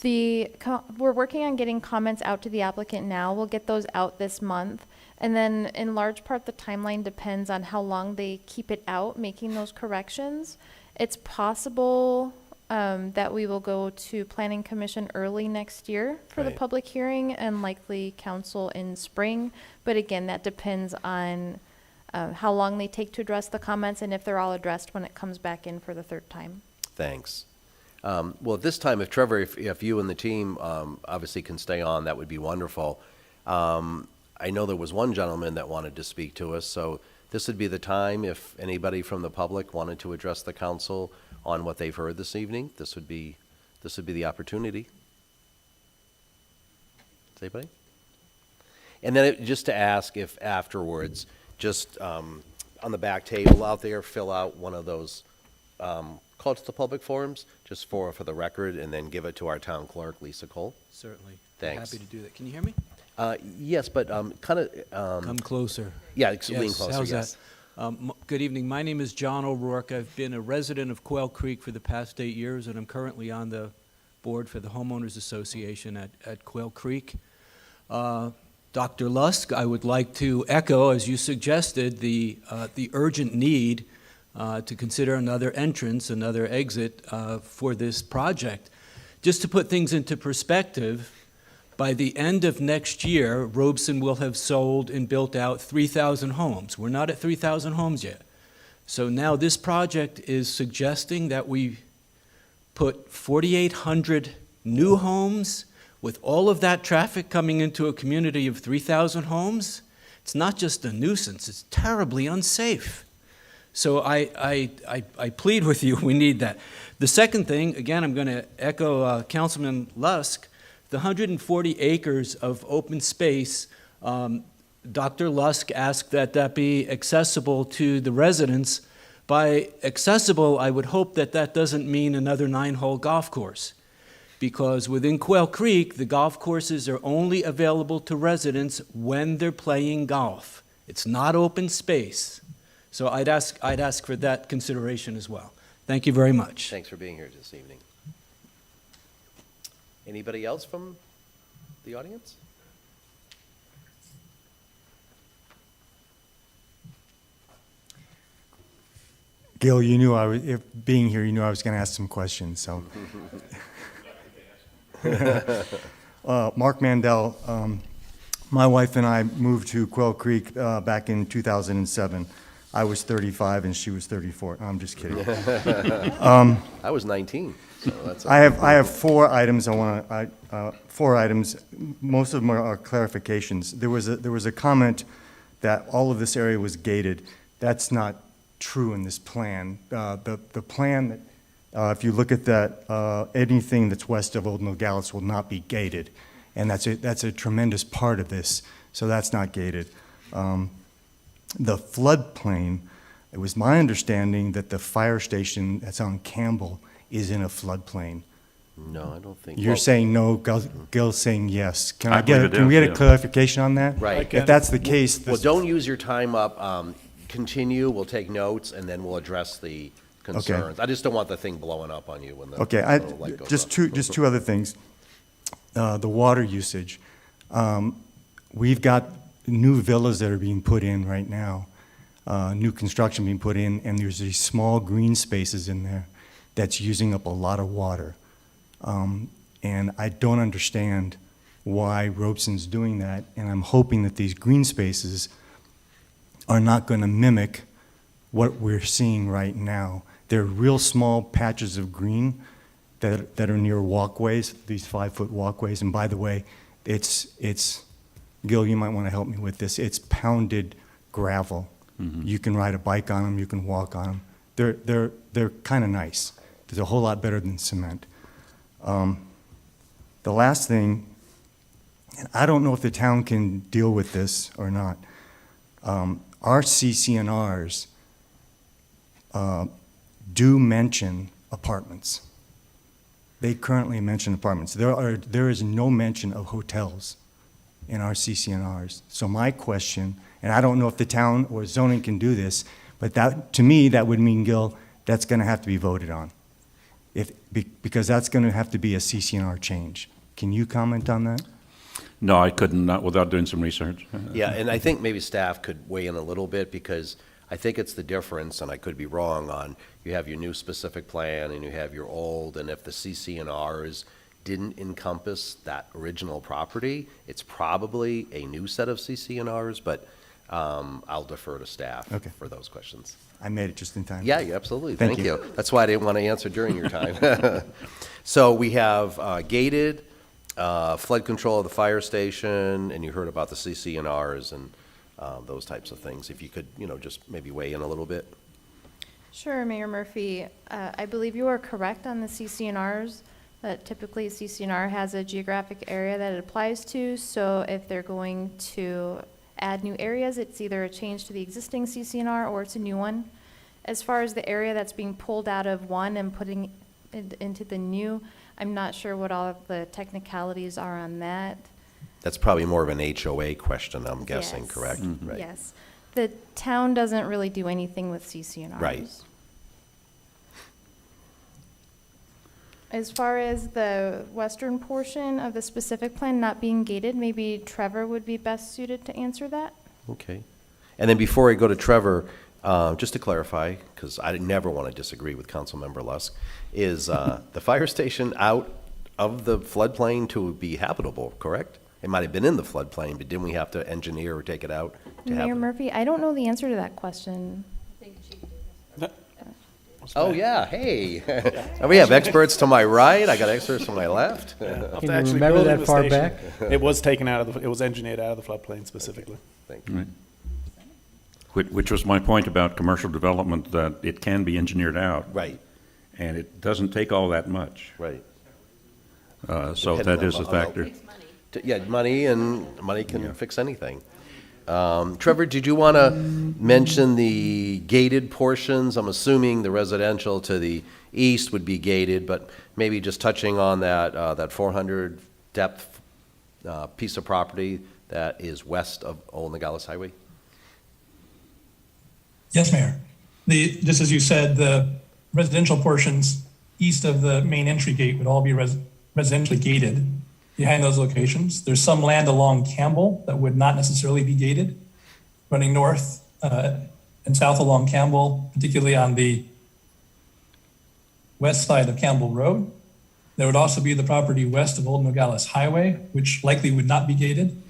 we're working on getting comments out to the applicant now. We'll get those out this month. And then in large part, the timeline depends on how long they keep it out, making those corrections. It's possible that we will go to Planning Commission early next year for the public hearing, and likely council in spring. But again, that depends on how long they take to address the comments and if they're all addressed when it comes back in for the third time. Thanks. Well, at this time, if Trevor, if you and the team obviously can stay on, that would be wonderful. I know there was one gentleman that wanted to speak to us, so this would be the time if anybody from the public wanted to address the council on what they've heard this evening. This would be the opportunity. Is anybody? And then just to ask if afterwards, just on the back table out there, fill out one of those call to the public forums, just for the record, and then give it to our town clerk, Lisa Cole. Certainly. Thanks. Happy to do that. Can you hear me? Yes, but kind of. Come closer. Yeah, lean closer. How's yes. that? Good evening. My name is John O'Rourke. I've been a resident of Quail Creek for the past 8 years, and I'm currently on the board for the Homeowners Association at Quail Creek. Dr. Lusk, I would like to echo, as you suggested, the urgent need to consider another entrance, another exit for this project. Just to put things into perspective, by the end of next year, Robeson will have sold and built out 3,000 homes. We're not at 3,000 homes yet. So now this project is suggesting that we put 4,800 new homes with all of that traffic coming into a community of 3,000 homes. It's not just a nuisance, it's terribly unsafe. So I plead with you, we need that. The second thing, again, I'm going to echo Councilman Lusk, the 140 acres of open space, Dr. Lusk asked that be accessible to the residents. By accessible, I would hope that doesn't mean another 9-hole golf course, because within Quail Creek, the golf courses are only available to residents when they're playing golf. It's not open space. So I'd ask for that consideration as well. Thank you very much. Thanks for being here this evening. Anybody else from the audience? Gil, you knew if being here, you knew I was going to ask some questions. So, Mark Mandel, my wife and I moved to Quail Creek back in 2007. I was 35 and she was 34. I'm just kidding. I was 19. So that's I have 4 items I want to. 4 items. Most of them are clarifications. There was a comment that all of this area was gated. That's not true in this plan. The plan that, if you look at that, anything that's west of Old Nogales will not be gated, and that's a tremendous part of this. So that's not gated. the floodplain, it was my understanding that the fire station that's on Campbell is in a floodplain. No, I don't think. You're well, saying no, Gil's saying yes. Can I believe can we get it a is, yeah. clarification on that? Right. If that's the case, Well, don't use your time up. Continue, we'll take notes, and then we'll address the concerns. I just don't want the thing blowing up on you when the okay, little light goes just on. two other things. The water usage. We've got new villas that are being put in right now, new construction being put in, and there's these small green spaces in there that's using up a lot of water. And I don't understand why Robeson's doing that, and I'm hoping that these green spaces are not going to mimic what we're seeing right now. They're real small patches of green that are near walkways, these 5-foot walkways. And by the way, it's Gil, you might want to help me with this. It's pounded gravel. Mm-hmm. You can ride a bike on them. You can walk on them. They're kind of nice. They're a whole lot better than cement. The last thing, and I don't know if the town can deal with this or not. Our CCNRs do mention apartments. They currently mention apartments. There is no mention of hotels in our CCNRs. So my question, and I don't know if the town or zoning can do this, but that, to me, that would mean, Gil, that's going to have to be voted on. Because that's going to have to be a CCNR change. Can you comment on that? No, I couldn't, not without doing some research. Yeah, and I think maybe staff could weigh in a little bit, because I think it's the difference, and I could be wrong, on you have your new specific plan and you have your old, and if the CCNRs didn't encompass that original property, it's probably a new set of CCNRs, but I'll defer to staff Okay. for those questions. I made it just in time. Yeah, absolutely. Thank Thank you. you. That's why I didn't want to answer during your time. So we have gated, flood control of the fire station, and you heard about the CCNRs and those types of things. If you could, just maybe weigh in a little bit. Sure, Mayor Murphy. I believe you are correct on the CCNRs, that typically a CCNR has a geographic area that it applies to. So if they're going to add new areas, it's either a change to the existing CCNR or it's a new one. As far as the area that's being pulled out of one and putting it into the new, I'm not sure what all of the technicalities are on that. That's probably more of an HOA question, I'm guessing, Yes. correct? Right. Yes. The town doesn't really do anything with CCNRs. Right. As far as the western portion of the specific plan not being gated, maybe Trevor would be best suited to answer that. Okay. And then before I go to Trevor, just to clarify, because I never want to disagree with Councilmember Lusk, is the fire station out of the floodplain to be habitable, correct? It might have been in the floodplain, but didn't we have to engineer or take it out to have Mayor it? Murphy, I don't know the answer to that question. Oh, yeah, hey. We have experts to my right, I got experts to my left. After Can you actually remember building that the far station, back? It was taken out of it was engineered out of the floodplain specifically. Thank you. Right. Which was my point about commercial development, that it can be engineered out. Right, And it doesn't take all that much. right. So Depending that on is a the- factor. Yeah, money can fix anything. Trevor, did you want to mention the gated portions? I'm assuming the residential to the east would be gated, but maybe just touching on that 400 depth piece of property that is west of Old Nogales Highway? Yes, Mayor. Just as you said, the residential portions east of the main entry gate would all be residentially gated behind those locations. There's some land along Campbell that would not necessarily be gated, running north and south along Campbell, particularly on the west side of Campbell Road. There would also be the property west of Old Nogales Highway, which likely would not be gated.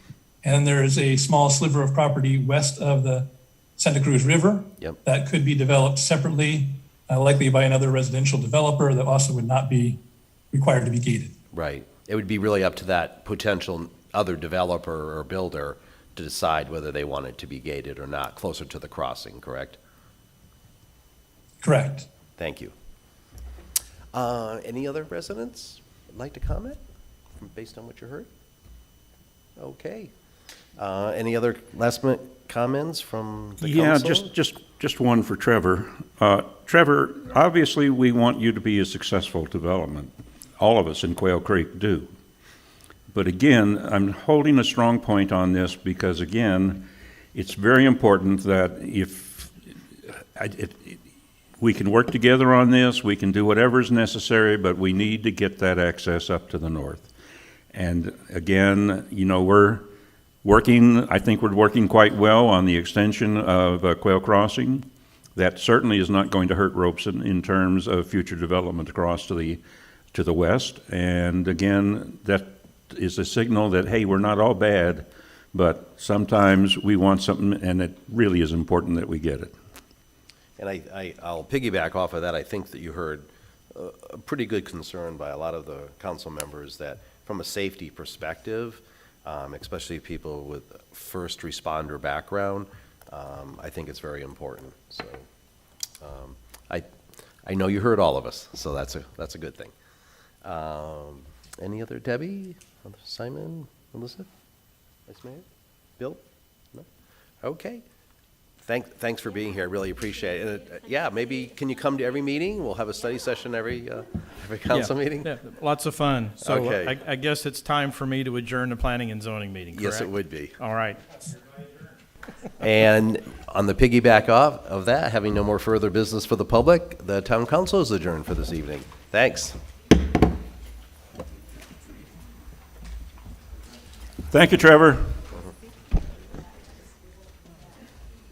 And there is a small sliver of property west of the Santa Cruz River Yep. that could be developed separately, likely by another residential developer that also would not be required to be gated. Right. It would be really up to that potential other developer or builder to decide whether they want it to be gated or not, closer to the crossing, correct? Correct. Thank you. Any other residents would like to comment based on what you heard? Okay. Any other last-minute comments from the Yeah, council? just one for Trevor. Trevor, obviously, we want you to be a successful development. All of us in Quail Creek do. But again, I'm holding a strong point on this because, again, it's very important that we can work together on this, we can do whatever is necessary, but we need to get that access up to the north. And again, you know, I think we're working quite well on the extension of Quail Crossing. That certainly is not going to hurt Robeson in terms of future development across to the west. And again, that is a signal that, hey, we're not all bad, but sometimes we want something, and it really is important that we get it. And I'll piggyback off of that. I think that you heard a pretty good concern by a lot of the council members that from a safety perspective, especially people with first responder background, I think it's very important. So I know you heard all of us, so that's a good thing. Any other, Debbie, Simon, Melissa, Vice Mayor, Bill? No? Okay. Thanks for being here. I really appreciate it. Yeah, maybe can you come to every meeting? We'll have a study session every council meeting. Yeah, lots of fun. So Okay. I guess it's time for me to adjourn the planning and zoning meeting, correct? Yes, it would be. All right. And on the piggyback off of that, having no more further business for the public, the town council is adjourned for this evening. Thanks. Thank you, Trevor.